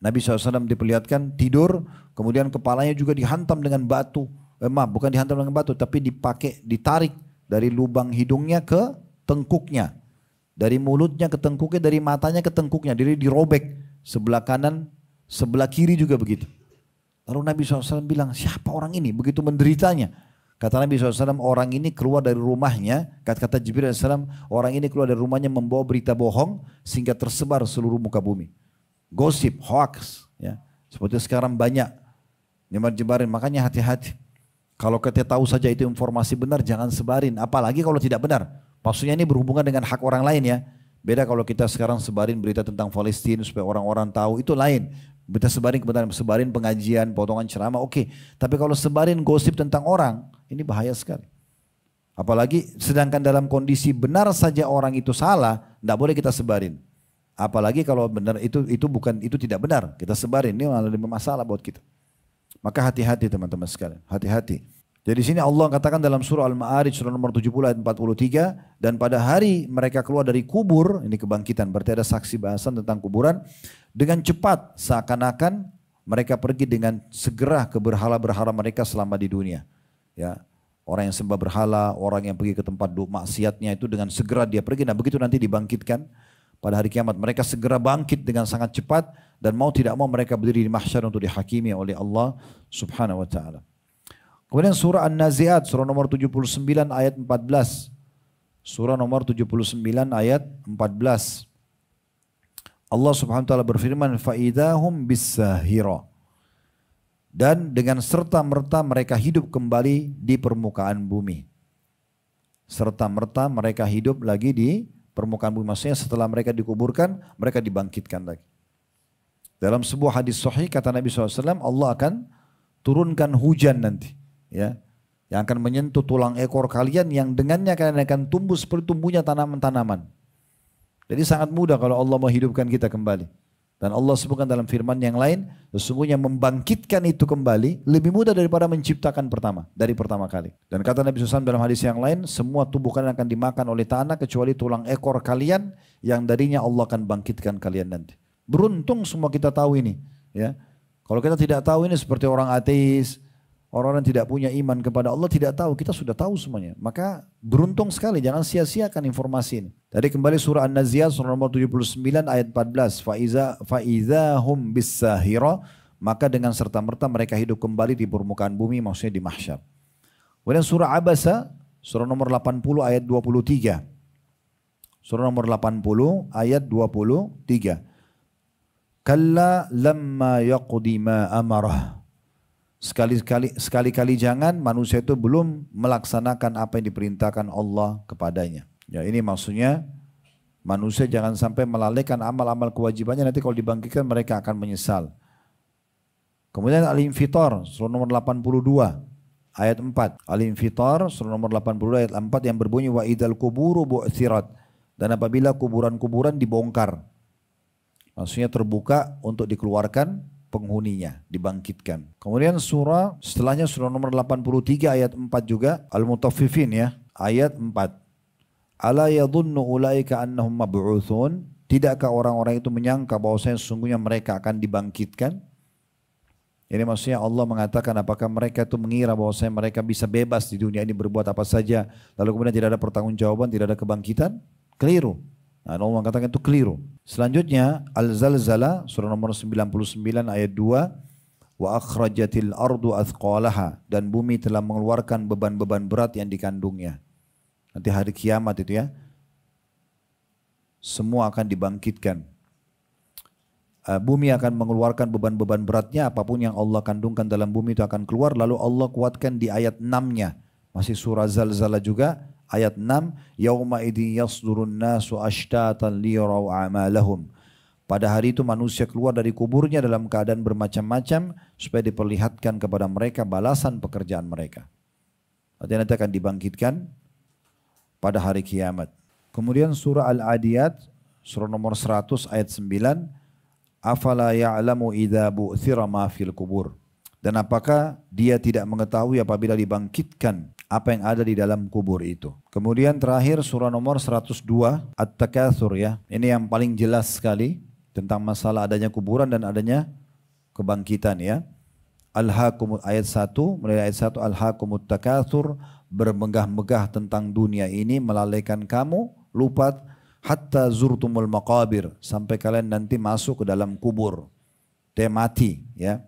Nabi SAW diperlihatkan tidur. Kemudian kepalanya juga dihantam dengan batu. Bukan dihantam dengan batu. Tapi ditarik dari lubang hidungnya ke tengkuknya. Dari mulutnya ke tengkuknya. Dari matanya ke tengkuknya. Jadi dirobek. Sebelah kanan Sebelah kiri juga begitu. Lalu Nabi SAW bilang, siapa orang ini? Begitu menderitanya. Kata Nabi SAW, orang ini keluar dari rumahnya, kata Jibril AS, orang ini keluar dari rumahnya membawa berita bohong sehingga tersebar seluruh muka bumi. Gosip, hoax. Ya. Seperti sekarang banyak nyebar-nyebarin, makanya hati-hati. Kalau kita tahu saja itu informasi benar, jangan sebarin. Apalagi kalau tidak benar. Maksudnya ini berhubungan dengan hak orang lain ya. Beda kalau kita sekarang sebarin berita tentang Palestina supaya orang-orang tahu, itu lain. Kita sebarin pengajian, potongan ceramah, oke. Tapi kalau sebarin gosip tentang orang, ini bahaya sekali. Apalagi sedangkan dalam kondisi benar saja orang itu salah, tidak boleh kita sebarin. Apalagi kalau benar itu tidak benar, kita sebarin, ini malah lebih masalah buat kita. Maka hati-hati teman-teman sekalian, hati-hati. Jadi sini Allah katakan dalam surah Al-Ma'arij surah nomor 70 ayat 43, dan pada hari mereka keluar dari kubur, ini kebangkitan, berarti ada saksi bahasan tentang kuburan, dengan cepat seakan-akan mereka pergi dengan segera ke berhala-berhala mereka selama di dunia. Ya, orang yang sembah berhala, orang yang pergi ke tempat maksiatnya itu dengan segera dia pergi. Nah begitu nanti dibangkitkan pada hari kiamat, mereka segera bangkit dengan sangat cepat dan mau tidak mau mereka berdiri di mahsyar untuk dihakimi oleh Allah Subhanahu wa taala. Kemudian surah An-Nazi'at, surah nomor 79 ayat 14. Surah nomor 79 ayat 14. Allah Subhanahu wa taala berfirman, "Fa'idahum bis-sahira." Dan dengan serta-merta mereka hidup kembali di permukaan bumi. Serta-merta mereka hidup lagi di permukaan bumi. Maksudnya setelah mereka dikuburkan, mereka dibangkitkan lagi. Dalam sebuah hadis sahih kata Nabi SAW, Allah akan turunkan hujan nanti. Ya, yang akan menyentuh tulang ekor kalian yang dengannya kalian akan tumbuh seperti tumbuhnya tanaman-tanaman. Jadi sangat mudah kalau Allah menghidupkan kita kembali. Dan Allah sebutkan dalam firman yang lain, sesungguhnya membangkitkan itu kembali lebih mudah daripada menciptakan dari pertama kali. Dan kata Nabi SAW dalam hadis yang lain, semua tubuh kalian akan dimakan oleh tanah kecuali tulang ekor kalian yang darinya Allah akan bangkitkan kalian nanti. Beruntung semua kita tahu ini. Ya, kalau kita tidak tahu ini seperti orang ateis, orang-orang tidak punya iman kepada Allah tidak tahu, kita sudah tahu semuanya. Maka beruntung sekali, jangan sia-siakan informasi ini. Tadi kembali surah An-Nazi'at surah nomor 79 ayat 14. Fa'idhahum bis-sahira, maka dengan serta-merta mereka hidup kembali di permukaan bumi, maksudnya di mahsyar. Kemudian surah Abasa surah nomor 80 ayat 23. Surah nomor 80 ayat 23. Kalla lamma yaqdi ma amarah. Sekali-kali jangan manusia itu belum melaksanakan apa yang diperintahkan Allah kepadanya. Ya, ini maksudnya manusia jangan sampai melalaikan amal-amal kewajibannya, nanti kalau dibangkitkan mereka akan menyesal. Kemudian Al-Infitar surah nomor 82 ayat 4. Al-Infitar surah nomor 82 ayat 4 yang berbunyi wa idzal quburu bu'tsirat, dan apabila kuburan-kuburan dibongkar. Maksudnya terbuka untuk dikeluarkan penghuninya, dibangkitkan. Kemudian setelahnya surah nomor 83 ayat 4 juga, Al-Mutaffifin ya, ayat 4. Ala yadhunnu ulaika annahum mab'utsun, tidakkah orang-orang itu menyangka bahwasanya sesungguhnya mereka akan dibangkitkan? Ini maksudnya Allah mengatakan apakah mereka itu mengira bahwasanya mereka bisa bebas di dunia ini berbuat apa saja, lalu kemudian tidak ada pertanggungjawaban, tidak ada kebangkitan? Keliru. Nah, Allah mengatakan itu keliru. Selanjutnya Al-Zalzalah surah nomor 99 ayat 2, wa akhrajatil ardu athqalaha, dan bumi telah mengeluarkan beban-beban berat yang dikandungnya. Nanti hari kiamat itu ya, semua akan dibangkitkan. Bumi akan mengeluarkan beban-beban beratnya, apapun yang Allah kandungkan dalam bumi itu akan keluar. Lalu Allah kuatkan di ayat 6-nya, masih surah Zalzalah juga, ayat 6, yauma idin yasdurun nasu ashtatan liyaraw a'malahum. Pada hari itu manusia keluar dari kuburnya dalam keadaan bermacam-macam supaya diperlihatkan kepada mereka balasan pekerjaan mereka. Artinya nanti akan dibangkitkan pada hari kiamat. Kemudian surah Al-Adiyat surah nomor 100 ayat 9, afala ya'lamu idza bu'thira ma fil kubur. Dan apakah dia tidak mengetahui apabila dibangkitkan apa yang ada di dalam kubur itu. Kemudian terakhir surah nomor 102 At-Takatsur ya. Ini yang paling jelas sekali tentang masalah adanya kuburan dan adanya kebangkitan ya. Al-Hakum ayat 1, mulai ayat 1, Al-Hakumut Takatsur, bermegah-megah tentang dunia ini melalaikan kamu, lupa hatta zurtumul maqabir, sampai kalian nanti masuk ke dalam kubur. dia mati, ya.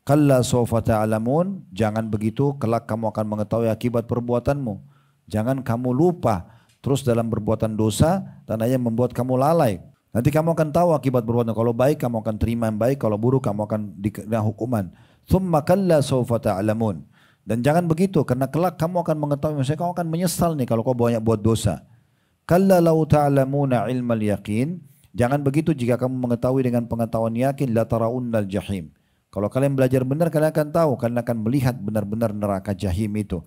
Kalla sawfa ta'lamun, jangan begitu, kelak kamu akan mengetahui akibat perbuatanmu. Jangan kamu lupa terus dalam perbuatan dosa dan hanya membuat kamu lalai. Nanti kamu akan tahu akibat perbuatan. Kalau baik kamu akan terima yang baik, kalau buruk kamu akan dikena hukuman. Thumma kalla sawfa ta'lamun. Dan jangan begitu, karena kelak kamu akan mengetahui, misalnya kamu akan menyesal nih kalau kau banyak buat dosa. Kalla law ta'lamuna ilmal yaqin. Jangan begitu jika kamu mengetahui dengan pengetahuan yakin, la taraunnal jahim. Kalau kalian belajar benar, kalian akan tahu, kalian akan melihat benar-benar neraka jahim itu.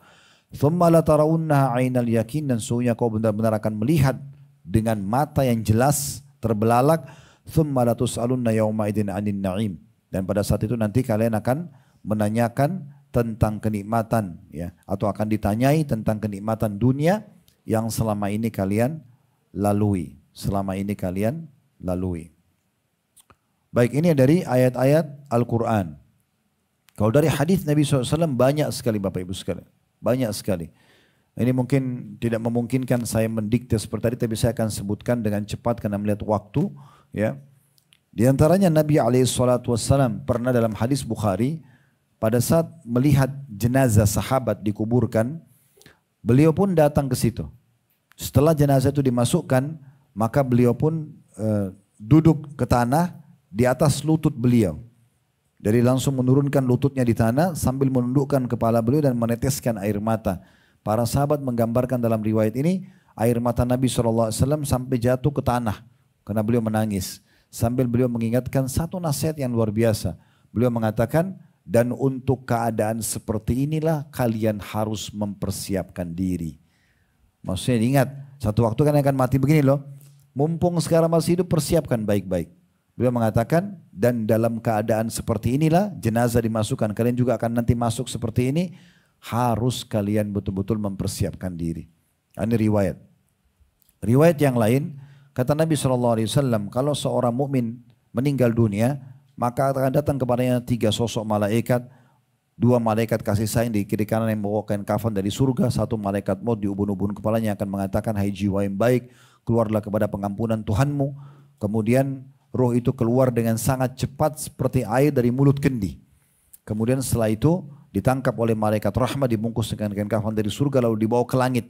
Thumma la tarawunnaha 'ainal yakin, dan sungguhnya kau benar-benar akan melihat dengan mata yang jelas, terbelalak. Thumma la tus'alunna yawma idzin 'anil na'im. Dan pada saat itu nanti kalian akan menanyakan tentang kenikmatan, ya, atau akan ditanyai tentang kenikmatan dunia yang selama ini kalian lalui. Baik, ini dari ayat-ayat Al-Quran. Kalau dari hadis Nabi SAW banyak sekali Bapak Ibu sekalian. Banyak sekali. Ini mungkin tidak memungkinkan saya mendikte seperti tadi, tapi saya akan sebutkan dengan cepat karena melihat waktu. Ya. Di antaranya Nabi SAW pernah dalam hadis Bukhari, pada saat melihat jenazah sahabat dikuburkan, beliau pun datang ke situ. Setelah jenazah itu dimasukkan, maka beliau pun duduk ke tanah, di atas lutut beliau. Jadi langsung menurunkan lututnya di tanah sambil menundukkan kepala beliau dan meneteskan air mata. Para sahabat menggambarkan dalam riwayat ini, air mata Nabi SAW sampai jatuh ke tanah karena beliau menangis. Sambil beliau mengingatkan satu nasihat yang luar biasa. Beliau mengatakan, dan untuk keadaan seperti inilah kalian harus mempersiapkan diri. Maksudnya ingat, satu waktu kan akan mati begini loh. Mumpung sekarang masih hidup, persiapkan baik-baik. Beliau mengatakan, dan dalam keadaan seperti inilah jenazah dimasukkan. Kalian juga akan nanti masuk seperti ini. Harus kalian betul-betul mempersiapkan diri. Ini riwayat. Riwayat yang lain, kata Nabi SAW, kalau seorang mukmin meninggal dunia, maka akan datang kepadanya 3 sosok malaikat. 2 malaikat kasih sayang di kiri kanan yang membawakan kafan dari surga. 1 malaikat maut di ubun-ubun kepalanya akan mengatakan, hai jiwa yang baik, keluarlah kepada pengampunan Tuhanmu. Kemudian roh itu keluar dengan sangat cepat seperti air dari mulut kendi. Kemudian setelah itu ditangkap oleh malaikat rahmat, dibungkus dengan kain kafan dari surga lalu dibawa ke langit.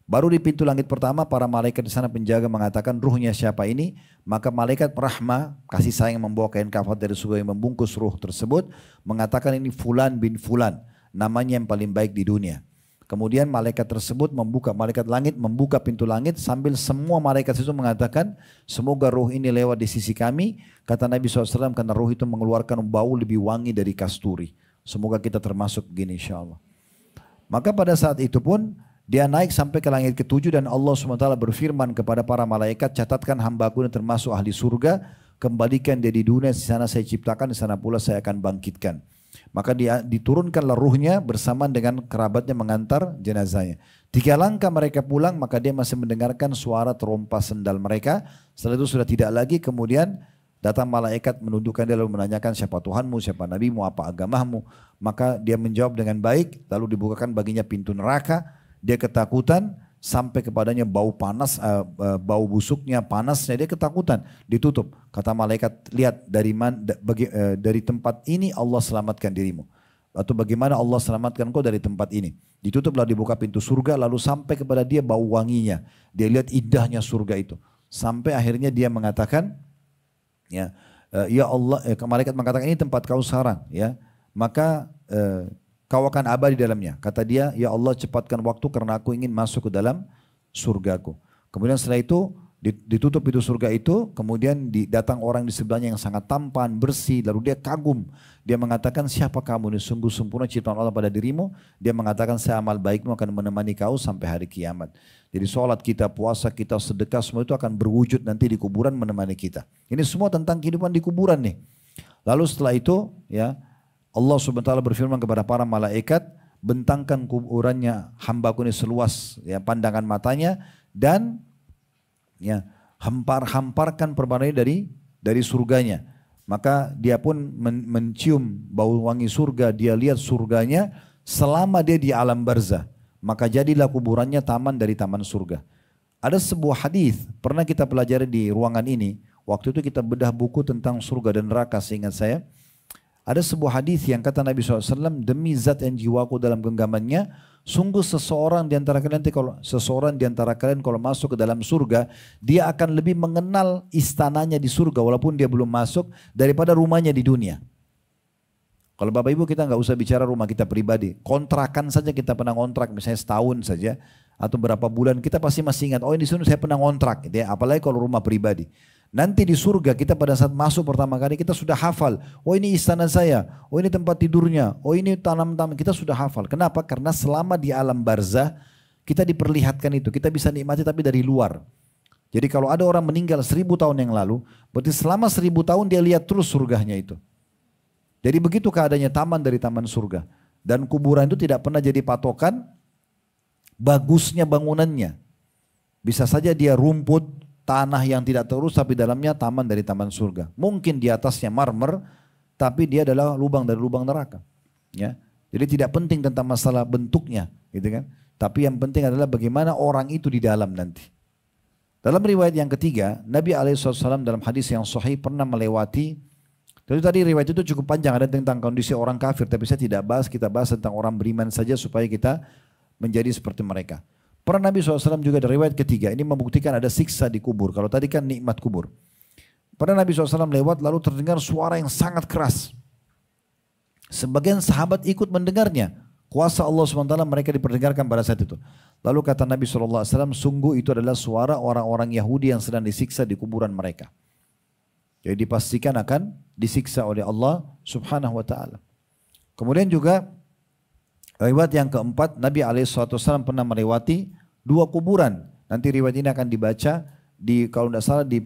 Baru di pintu langit pertama para malaikat di sana penjaga mengatakan, ruhnya siapa ini? Maka malaikat rahmah kasih sayang membawa kain kafan dari surga yang membungkus ruh tersebut mengatakan, ini Fulan bin Fulan, namanya yang paling baik di dunia. Kemudian malaikat tersebut malaikat langit membuka pintu langit sambil semua malaikat itu mengatakan, semoga ruh ini lewat di sisi kami. Kata Nabi SAW, karena ruh itu mengeluarkan bau lebih wangi dari kasturi. Semoga kita termasuk begini insyaAllah. Maka pada saat itu pun dia naik sampai ke langit ke-7 dan Allah SWT berfirman kepada para malaikat, catatkan hambaku ini termasuk ahli surga, kembalikan dia di dunia, di sana saya ciptakan, di sana pula saya akan bangkitkan. Maka dia diturunkanlah ruhnya bersamaan dengan kerabatnya mengantar jenazahnya. 3 langkah mereka pulang, maka dia masih mendengarkan suara terompas sendal mereka. Setelah itu sudah tidak lagi, kemudian datang malaikat menundukkan dia lalu menanyakan, siapa Tuhanmu, siapa Nabimu, apa agamamu. Maka dia menjawab dengan baik, lalu dibukakan baginya pintu neraka. Dia ketakutan sampai kepadanya bau panas, bau busuknya, panasnya, dia ketakutan, ditutup. Kata malaikat, lihat dari tempat ini Allah selamatkan dirimu. Atau bagaimana Allah selamatkan kau dari tempat ini. Ditutuplah, dibuka pintu surga, lalu sampai kepada dia bau wanginya. Dia lihat indahnya surga itu. Sampai akhirnya dia mengatakan, ya Allah, malaikat mengatakan, ini tempat kau sekarang, ya. Maka kau akan abadi di dalamnya. Kata dia, ya Allah cepatkan waktu karena aku ingin masuk ke dalam surgaku. Kemudian setelah itu ditutup pintu surga itu, kemudian datang orang di sebelahnya yang sangat tampan, bersih, lalu dia kagum. Dia mengatakan, siapa kamu ini? Sungguh sempurna ciptaan Allah pada dirimu. Dia mengatakan, saya amal baikmu akan menemani kau sampai hari kiamat. Jadi sholat kita, puasa kita, sedekah, semua itu akan berwujud nanti di kuburan menemani kita. Ini semua tentang kehidupan di kuburan nih. Lalu setelah itu, ya, Allah SWT berfirman kepada para malaikat, bentangkan kuburannya hambaku ini seluas ya pandangan matanya, dan ya hamparkan perbananya dari surganya. Maka dia pun mencium bau wangi surga, dia lihat surganya selama dia di alam barzah. Maka jadilah kuburannya taman dari taman surga. Ada sebuah hadis pernah kita pelajari di ruangan ini, Waktu itu kita bedah buku tentang surga dan neraka, seingat saya. Ada sebuah hadis yang kata Nabi SAW, demi zat yang jiwaku dalam genggamannya, sungguh seseorang di antara kalian kalau masuk ke dalam surga, dia akan lebih mengenal istananya di surga walaupun dia belum masuk daripada rumahnya di dunia. Kalau Bapak Ibu kita nggak usah bicara rumah kita pribadi, kontrakan saja kita pernah kontrak misalnya setahun saja atau berapa bulan, kita pasti masih ingat, oh ini di sini saya pernah kontrak, gitu ya. Apalagi kalau rumah pribadi. Nanti di surga kita pada saat masuk pertama kali kita sudah hafal, oh ini istana saya, oh ini tempat tidurnya, oh ini tanam-tanam, kita sudah hafal. Kenapa? Karena selama di alam barzah kita diperlihatkan itu, kita bisa nikmati tapi dari luar. Jadi kalau ada orang meninggal 1000 tahun yang lalu, berarti selama 1000 tahun dia lihat terus surganya itu. Jadi begitu keadaannya taman dari taman surga. Dan kuburan itu tidak pernah jadi patokan bagusnya bangunannya. Bisa saja dia rumput, tanah yang tidak terus tapi dalamnya taman dari taman surga. Mungkin di atasnya marmer tapi dia adalah lubang dari lubang neraka. Ya. Jadi tidak penting tentang masalah bentuknya, gitu kan. Tapi yang penting adalah bagaimana orang itu di dalam nanti. Dalam riwayat yang ketiga, Nabi SAW dalam hadis yang sahih pernah melewati, tadi riwayat itu cukup panjang, ada tentang kondisi orang kafir, tapi saya tidak bahas, kita bahas tentang orang beriman saja supaya kita menjadi seperti mereka. Pernah Nabi SAW juga dari riwayat ketiga, ini membuktikan ada siksa di kubur. Kalau tadi kan nikmat kubur. Pernah Nabi SAW lewat lalu terdengar suara yang sangat keras. Sebagian sahabat ikut mendengarnya. Kuasa Allah SWT mereka diperdengarkan pada saat itu. Lalu kata Nabi SAW, sungguh itu adalah suara orang-orang Yahudi yang sedang disiksa di kuburan mereka. Jadi dipastikan akan disiksa oleh Allah Subhanahu wa ta'ala. Kemudian juga riwayat yang keempat, Nabi SAW pernah melewati 2 kuburan. Nanti riwayat ini akan dibaca di, kalau tidak salah di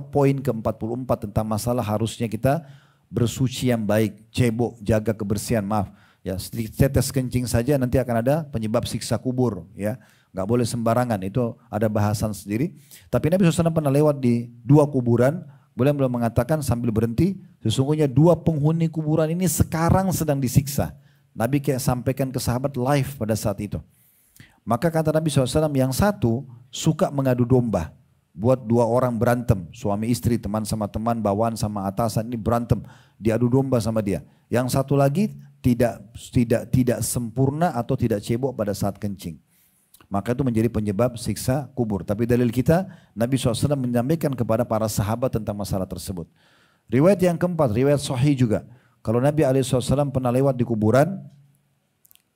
poin ke-44 tentang masalah harusnya kita bersuci yang baik, cebok, jaga kebersihan, maaf. Ya, tetes kencing saja nanti akan ada penyebab siksa kubur, ya. Nggak boleh sembarangan, itu ada bahasan sendiri. Tapi Nabi SAW pernah lewat di 2 kuburan, beliau mengatakan sambil berhenti, sesungguhnya 2 penghuni kuburan ini sekarang sedang disiksa. Nabi kayak sampaikan ke sahabat live pada saat itu. Maka kata Nabi SAW, yang satu suka mengadu domba. Buat 2 orang berantem, suami istri, teman sama teman, bawaan sama atasan, ini berantem, diadu domba sama dia. Yang satu lagi tidak sempurna atau tidak cebok pada saat kencing. Maka itu menjadi penyebab siksa kubur. Tapi dalil kita, Nabi SAW menyampaikan kepada para sahabat tentang masalah tersebut. Riwayat yang keempat, riwayat sahih juga. Kalau Nabi SAW pernah lewat di kuburan,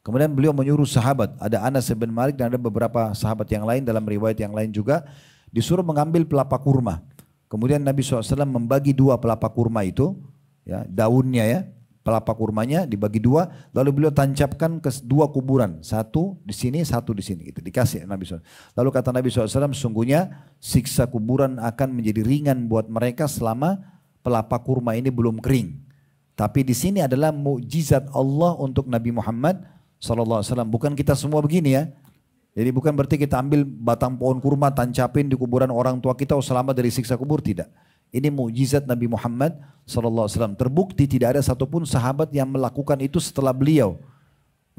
kemudian beliau menyuruh sahabat, ada Anas bin Malik dan ada beberapa sahabat yang lain, dalam riwayat yang lain juga, disuruh mengambil pelapa kurma. Kemudian Nabi SAW membagi 2 pelapa kurma itu, ya, daunnya ya, pelapa kurmanya dibagi 2, lalu beliau tancapkan ke 2 kuburan, satu di sini, satu di sini, gitu dikasih Nabi SAW. Lalu kata Nabi SAW, sungguhnya siksa kuburan akan menjadi ringan buat mereka selama pelapa kurma ini belum kering. Tapi di sini adalah mukjizat Allah untuk Nabi Muhammad SAW. Bukan kita semua begini ya. Jadi bukan berarti kita ambil batang pohon kurma, tancapin di kuburan orang tua kita, selamat dari siksa kubur, tidak. Ini mukjizat Nabi Muhammad SAW. Terbukti tidak ada satupun sahabat yang melakukan itu setelah beliau.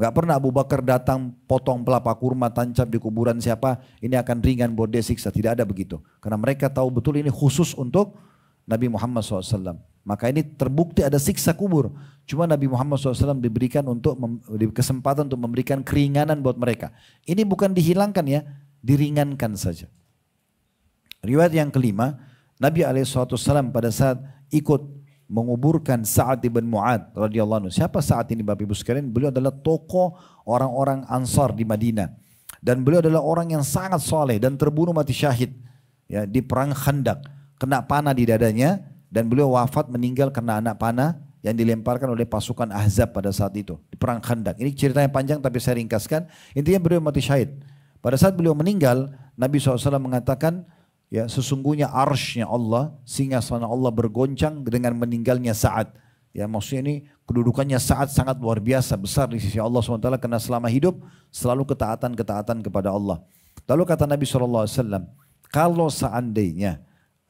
Gak pernah Abu Bakar datang potong pelapa kurma, tancap di kuburan siapa, ini akan ringan buat dia siksa. Tidak ada begitu. Karena mereka tahu betul ini khusus untuk Nabi Muhammad SAW. Maka ini terbukti ada siksa kubur. Cuma Nabi Muhammad SAW diberikan kesempatan untuk memberikan keringanan buat mereka. Ini bukan dihilangkan ya, diringankan saja. Riwayat yang kelima, Nabi SAW pada saat ikut menguburkan Sa'ad bin Mu'ad radhiyallahu anhu. Siapa Sa'ad ini Bapak Ibu sekalian? Beliau adalah tokoh orang-orang Ansar di Madinah. Dan beliau adalah orang yang sangat soleh dan terbunuh mati syahid ya, di perang Khandak. Kena panah di dadanya. Dan beliau wafat meninggal karena anak panah yang dilemparkan oleh pasukan Ahzab pada saat itu. Di perang Khandak. Ini ceritanya panjang tapi saya ringkaskan. Intinya beliau mati syahid. Pada saat beliau meninggal, Nabi SAW mengatakan, ya sesungguhnya arsy-Nya Allah, singgasana Allah bergoncang dengan meninggalnya Sa'ad. Ya maksudnya ini kedudukannya Sa'ad sangat luar biasa, besar di sisi Allah SWT karena selama hidup selalu ketaatan kepada Allah. Lalu kata Nabi SAW, kalau seandainya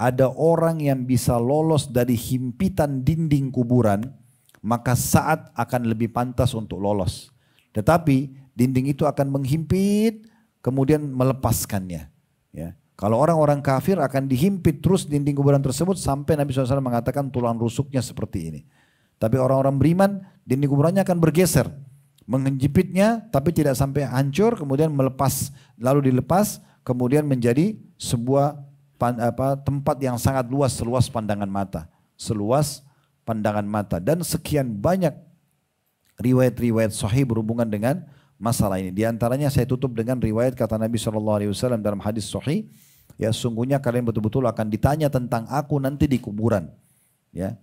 ada orang yang bisa lolos dari himpitan dinding kuburan, maka Sa'ad akan lebih pantas untuk lolos. Tetapi dinding itu akan menghimpit, kemudian melepaskannya. Ya. Kalau orang-orang kafir akan dihimpit terus dinding kuburan tersebut sampai Nabi SAW mengatakan tulang rusuknya seperti ini. Tapi orang-orang beriman dinding kuburannya akan bergeser. Menjepitnya tapi tidak sampai hancur, kemudian melepas, lalu dilepas, kemudian menjadi sebuah tempat yang sangat luas, seluas pandangan mata. Seluas pandangan mata. Dan sekian banyak riwayat-riwayat sahih berhubungan dengan masalah ini. Di antaranya saya tutup dengan riwayat kata Nabi SAW dalam hadis sahih, ya sungguhnya kalian betul-betul akan ditanya tentang aku nanti di kuburan. Ya.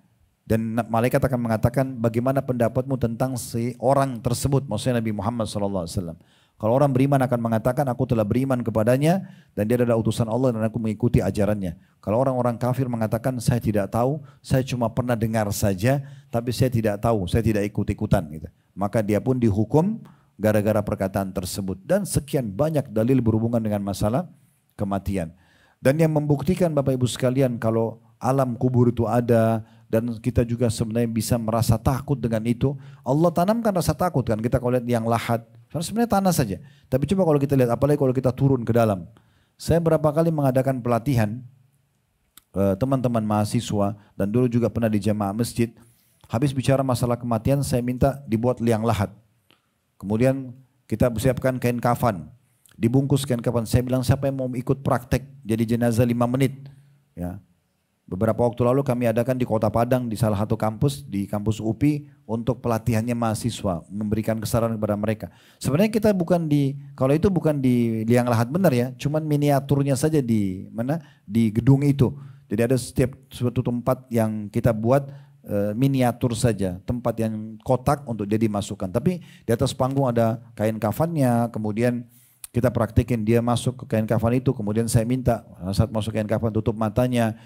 Dan malaikat akan mengatakan bagaimana pendapatmu tentang si orang tersebut, maksudnya Nabi Muhammad SAW. Kalau orang beriman akan mengatakan aku telah beriman kepadanya dan dia adalah utusan Allah dan aku mengikuti ajarannya. Kalau orang-orang kafir mengatakan saya tidak tahu, saya cuma pernah dengar saja, tapi saya tidak tahu, saya tidak ikut-ikutan. Gitu. Maka dia pun dihukum gara-gara perkataan tersebut. Dan sekian banyak dalil berhubungan dengan masalah kematian. Dan yang membuktikan Bapak Ibu sekalian kalau alam kubur itu ada dan kita juga sebenarnya bisa merasa takut dengan itu. Allah tanamkan rasa takut kan, kita kalau lihat yang lahat. Karena sebenarnya tanah saja. Tapi coba kalau kita lihat, apalagi kalau kita turun ke dalam. Saya berapa kali mengadakan pelatihan teman-teman mahasiswa dan dulu juga pernah di jamaah masjid. Habis bicara masalah kematian, saya minta dibuat liang lahat. Kemudian kita siapkan kain kafan, dibungkus kain kafan. Saya bilang siapa yang mau ikut praktek jadi jenazah 5 menit. Ya. Beberapa waktu lalu kami adakan di Kota Padang di salah satu kampus, di kampus UPI untuk pelatihannya mahasiswa, memberikan kesaran kepada mereka. Sebenarnya kita bukan kalau itu bukan di liang lahat benar ya, cuman miniaturnya saja di mana, di gedung itu. Jadi ada setiap suatu tempat yang kita buat miniatur saja, tempat yang kotak untuk jadi masukan. Tapi di atas panggung ada kain kafannya, kemudian kita praktekin dia masuk ke kain kafan itu, kemudian saya minta saat masuk kain kafan tutup matanya.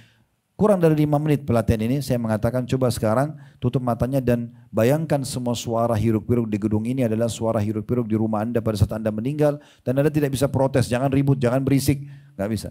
Kurang dari 5 menit pelatihan ini saya mengatakan coba sekarang tutup matanya dan bayangkan semua suara hiruk-pikuk di gedung ini adalah suara hiruk-pikuk di rumah Anda pada saat Anda meninggal dan Anda tidak bisa protes, jangan ribut, jangan berisik, nggak bisa.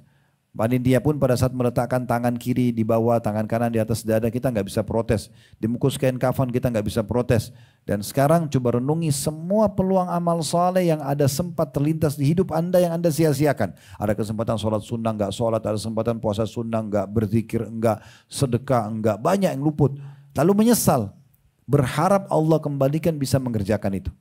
Panitia pun pada saat meletakkan tangan kiri di bawah, tangan kanan di atas dada kita nggak bisa protes. Dibungkus kain kafan kita nggak bisa protes. Dan sekarang coba renungi semua peluang amal saleh yang ada sempat terlintas di hidup Anda yang Anda sia-siakan. Ada kesempatan sholat sunnah nggak sholat, ada kesempatan puasa sunnah nggak, berzikir nggak, sedekah nggak, banyak yang luput. Lalu menyesal, berharap Allah kembalikan bisa mengerjakan itu.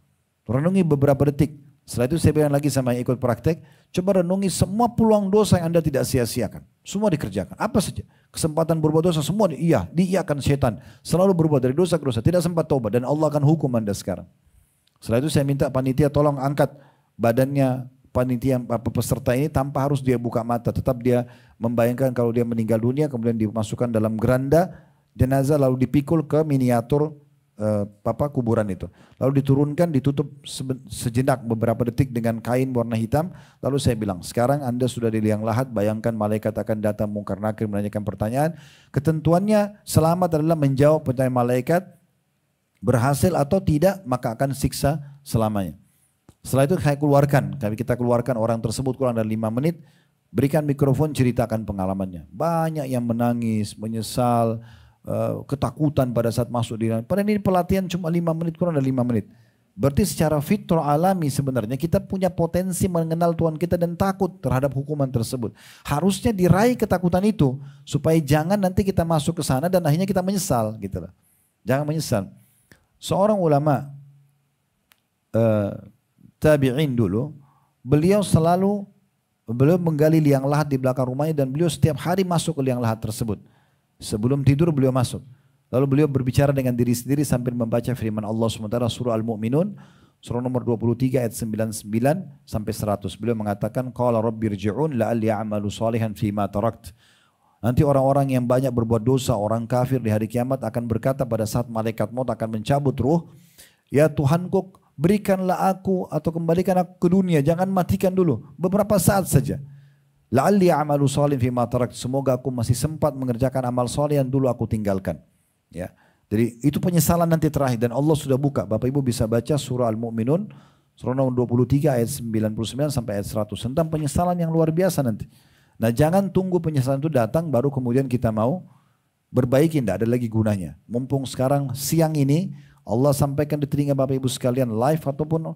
Renungi beberapa detik. Setelah itu saya bilang lagi sama yang ikut praktek, coba renungi semua peluang dosa yang Anda tidak sia-siakan. Semua dikerjakan, apa saja. Kesempatan berbuat dosa semua diiyakan setan. Selalu berbuat dari dosa ke dosa, tidak sempat taubat dan Allah akan hukum Anda sekarang. Setelah itu saya minta panitia tolong angkat badannya panitia peserta ini tanpa harus dia buka mata. Tetap dia membayangkan kalau dia meninggal dunia kemudian dimasukkan dalam geranda jenazah lalu dipikul ke miniatur kuburan itu. Lalu diturunkan, ditutup sejenak beberapa detik dengan kain warna hitam. Lalu saya bilang, sekarang Anda sudah di liang lahat, bayangkan malaikat akan datang mungkar nakir menanyakan pertanyaan. Ketentuannya selamat adalah menjawab pertanyaan malaikat, berhasil atau tidak maka akan siksa selamanya. Setelah itu kita keluarkan orang tersebut kurang dari 5 menit, berikan mikrofon ceritakan pengalamannya. Banyak yang menangis, menyesal, ketakutan pada saat masuk di dalam. Padahal ini pelatihan cuma 5 menit, kurang dari 5 menit. Berarti secara fitrah alami sebenarnya kita punya potensi mengenal Tuhan kita dan takut terhadap hukuman tersebut. Harusnya diraih ketakutan itu supaya jangan nanti kita masuk ke sana dan akhirnya kita menyesal gitu loh. Jangan menyesal. Seorang ulama tabi'in dulu, beliau menggali liang lahat di belakang rumahnya dan beliau setiap hari masuk ke liang lahat tersebut. Sebelum tidur beliau masuk. Lalu beliau berbicara dengan diri sendiri sambil membaca firman Allah SWT surah Al-Mu'minun surah nomor 23 ayat 99 sampai 100. Beliau mengatakan qala rabbirji'un la'alli a'malu salihan fima tarakt. Nanti orang-orang yang banyak berbuat dosa, orang kafir di hari kiamat akan berkata pada saat malaikat maut akan mencabut ruh, ya Tuhanku berikanlah aku atau kembalikan aku ke dunia, jangan matikan dulu, beberapa saat saja. La'alli a'malu salihan fima tarakt, semoga aku masih sempat mengerjakan amal saleh yang dulu aku tinggalkan. Ya. Jadi itu penyesalan nanti terakhir dan Allah sudah buka. Bapak Ibu bisa baca surah Al-Mu'minun surah nomor 23 ayat 99 sampai ayat 100 tentang penyesalan yang luar biasa nanti. Nah, jangan tunggu penyesalan itu datang baru kemudian kita mau berbaiki, tidak ada lagi gunanya. Mumpung sekarang siang ini Allah sampaikan di telinga Bapak Ibu sekalian live ataupun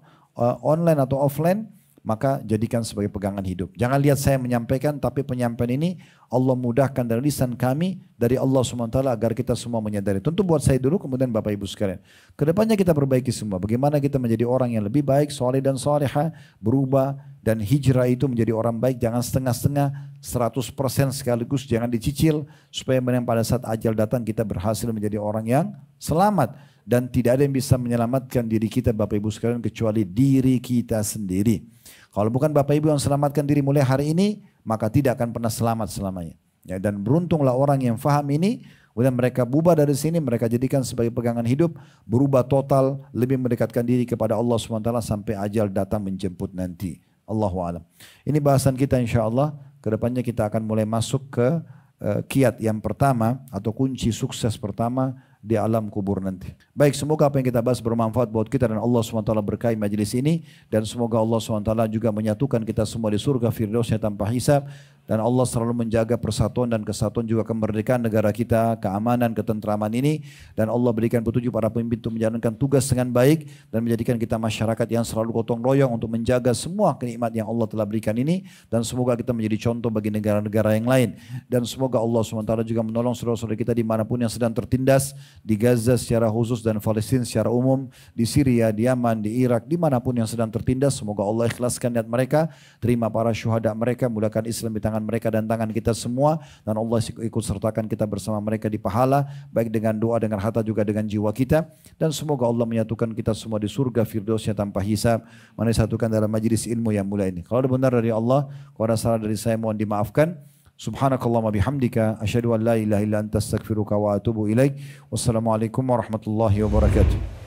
online atau offline, maka jadikan sebagai pegangan hidup. Jangan lihat saya menyampaikan, tapi penyampaian ini Allah mudahkan dari lisan kami, dari Allah SWT agar kita semua menyadari. Tentu buat saya dulu, kemudian Bapak Ibu sekalian. Kedepannya kita perbaiki semua. Bagaimana kita menjadi orang yang lebih baik, soleh dan soleha, berubah, dan hijrah itu menjadi orang baik. Jangan setengah-setengah, 100% sekaligus, jangan dicicil. Supaya pada saat ajal datang kita berhasil menjadi orang yang selamat. Dan tidak ada yang bisa menyelamatkan diri kita Bapak Ibu sekalian kecuali diri kita sendiri. Kalau bukan Bapak Ibu yang selamatkan diri mulai hari ini, maka tidak akan pernah selamat selamanya. Ya, dan beruntunglah orang yang faham ini, kemudian mereka bubar dari sini, mereka jadikan sebagai pegangan hidup, berubah total, lebih mendekatkan diri kepada Allah SWT sampai ajal datang menjemput nanti. Allahu a'lam. Ini bahasan kita insya Allah. Kedepannya kita akan mulai masuk ke kiat yang pertama atau kunci sukses pertama di alam kubur nanti. Baik, semoga apa yang kita bahas bermanfaat buat kita dan Allah SWT berkahi majelis ini. Dan semoga Allah SWT juga menyatukan kita semua di surga Firdausnya tanpa hisab. Dan Allah selalu menjaga persatuan dan kesatuan juga kemerdekaan negara kita, keamanan, ketentraman ini. Dan Allah berikan petunjuk para pemimpin untuk menjalankan tugas dengan baik. Dan menjadikan kita masyarakat yang selalu gotong royong untuk menjaga semua kenikmat yang Allah telah berikan ini. Dan semoga kita menjadi contoh bagi negara-negara yang lain. Dan semoga Allah SWT juga menolong saudara-saudara kita dimanapun yang sedang tertindas. Di Gaza secara khusus dan Palestina secara umum. Di Syria, di Yaman, di Irak, dimanapun yang sedang tertindas. Semoga Allah ikhlaskan niat mereka. Terima para syuhada mereka. Mulakan Islam di tangan mereka dan tangan kita semua, dan Allah ikut sertakan kita bersama mereka di pahala, baik dengan doa, dengan harta, juga dengan jiwa kita. Dan semoga Allah menyatukan kita semua di surga Firdausnya tanpa hisab, mana disatukan dalam majlis ilmu yang mulia ini. Kalau ada benar dari Allah, kalau ada salah dari saya mohon dimaafkan. Subhanakallahumma bihamdika asyhadu an la ilaha illa anta astaghfiruka wa atubu ilaik. Wassalamualaikum warahmatullahi wabarakatuh.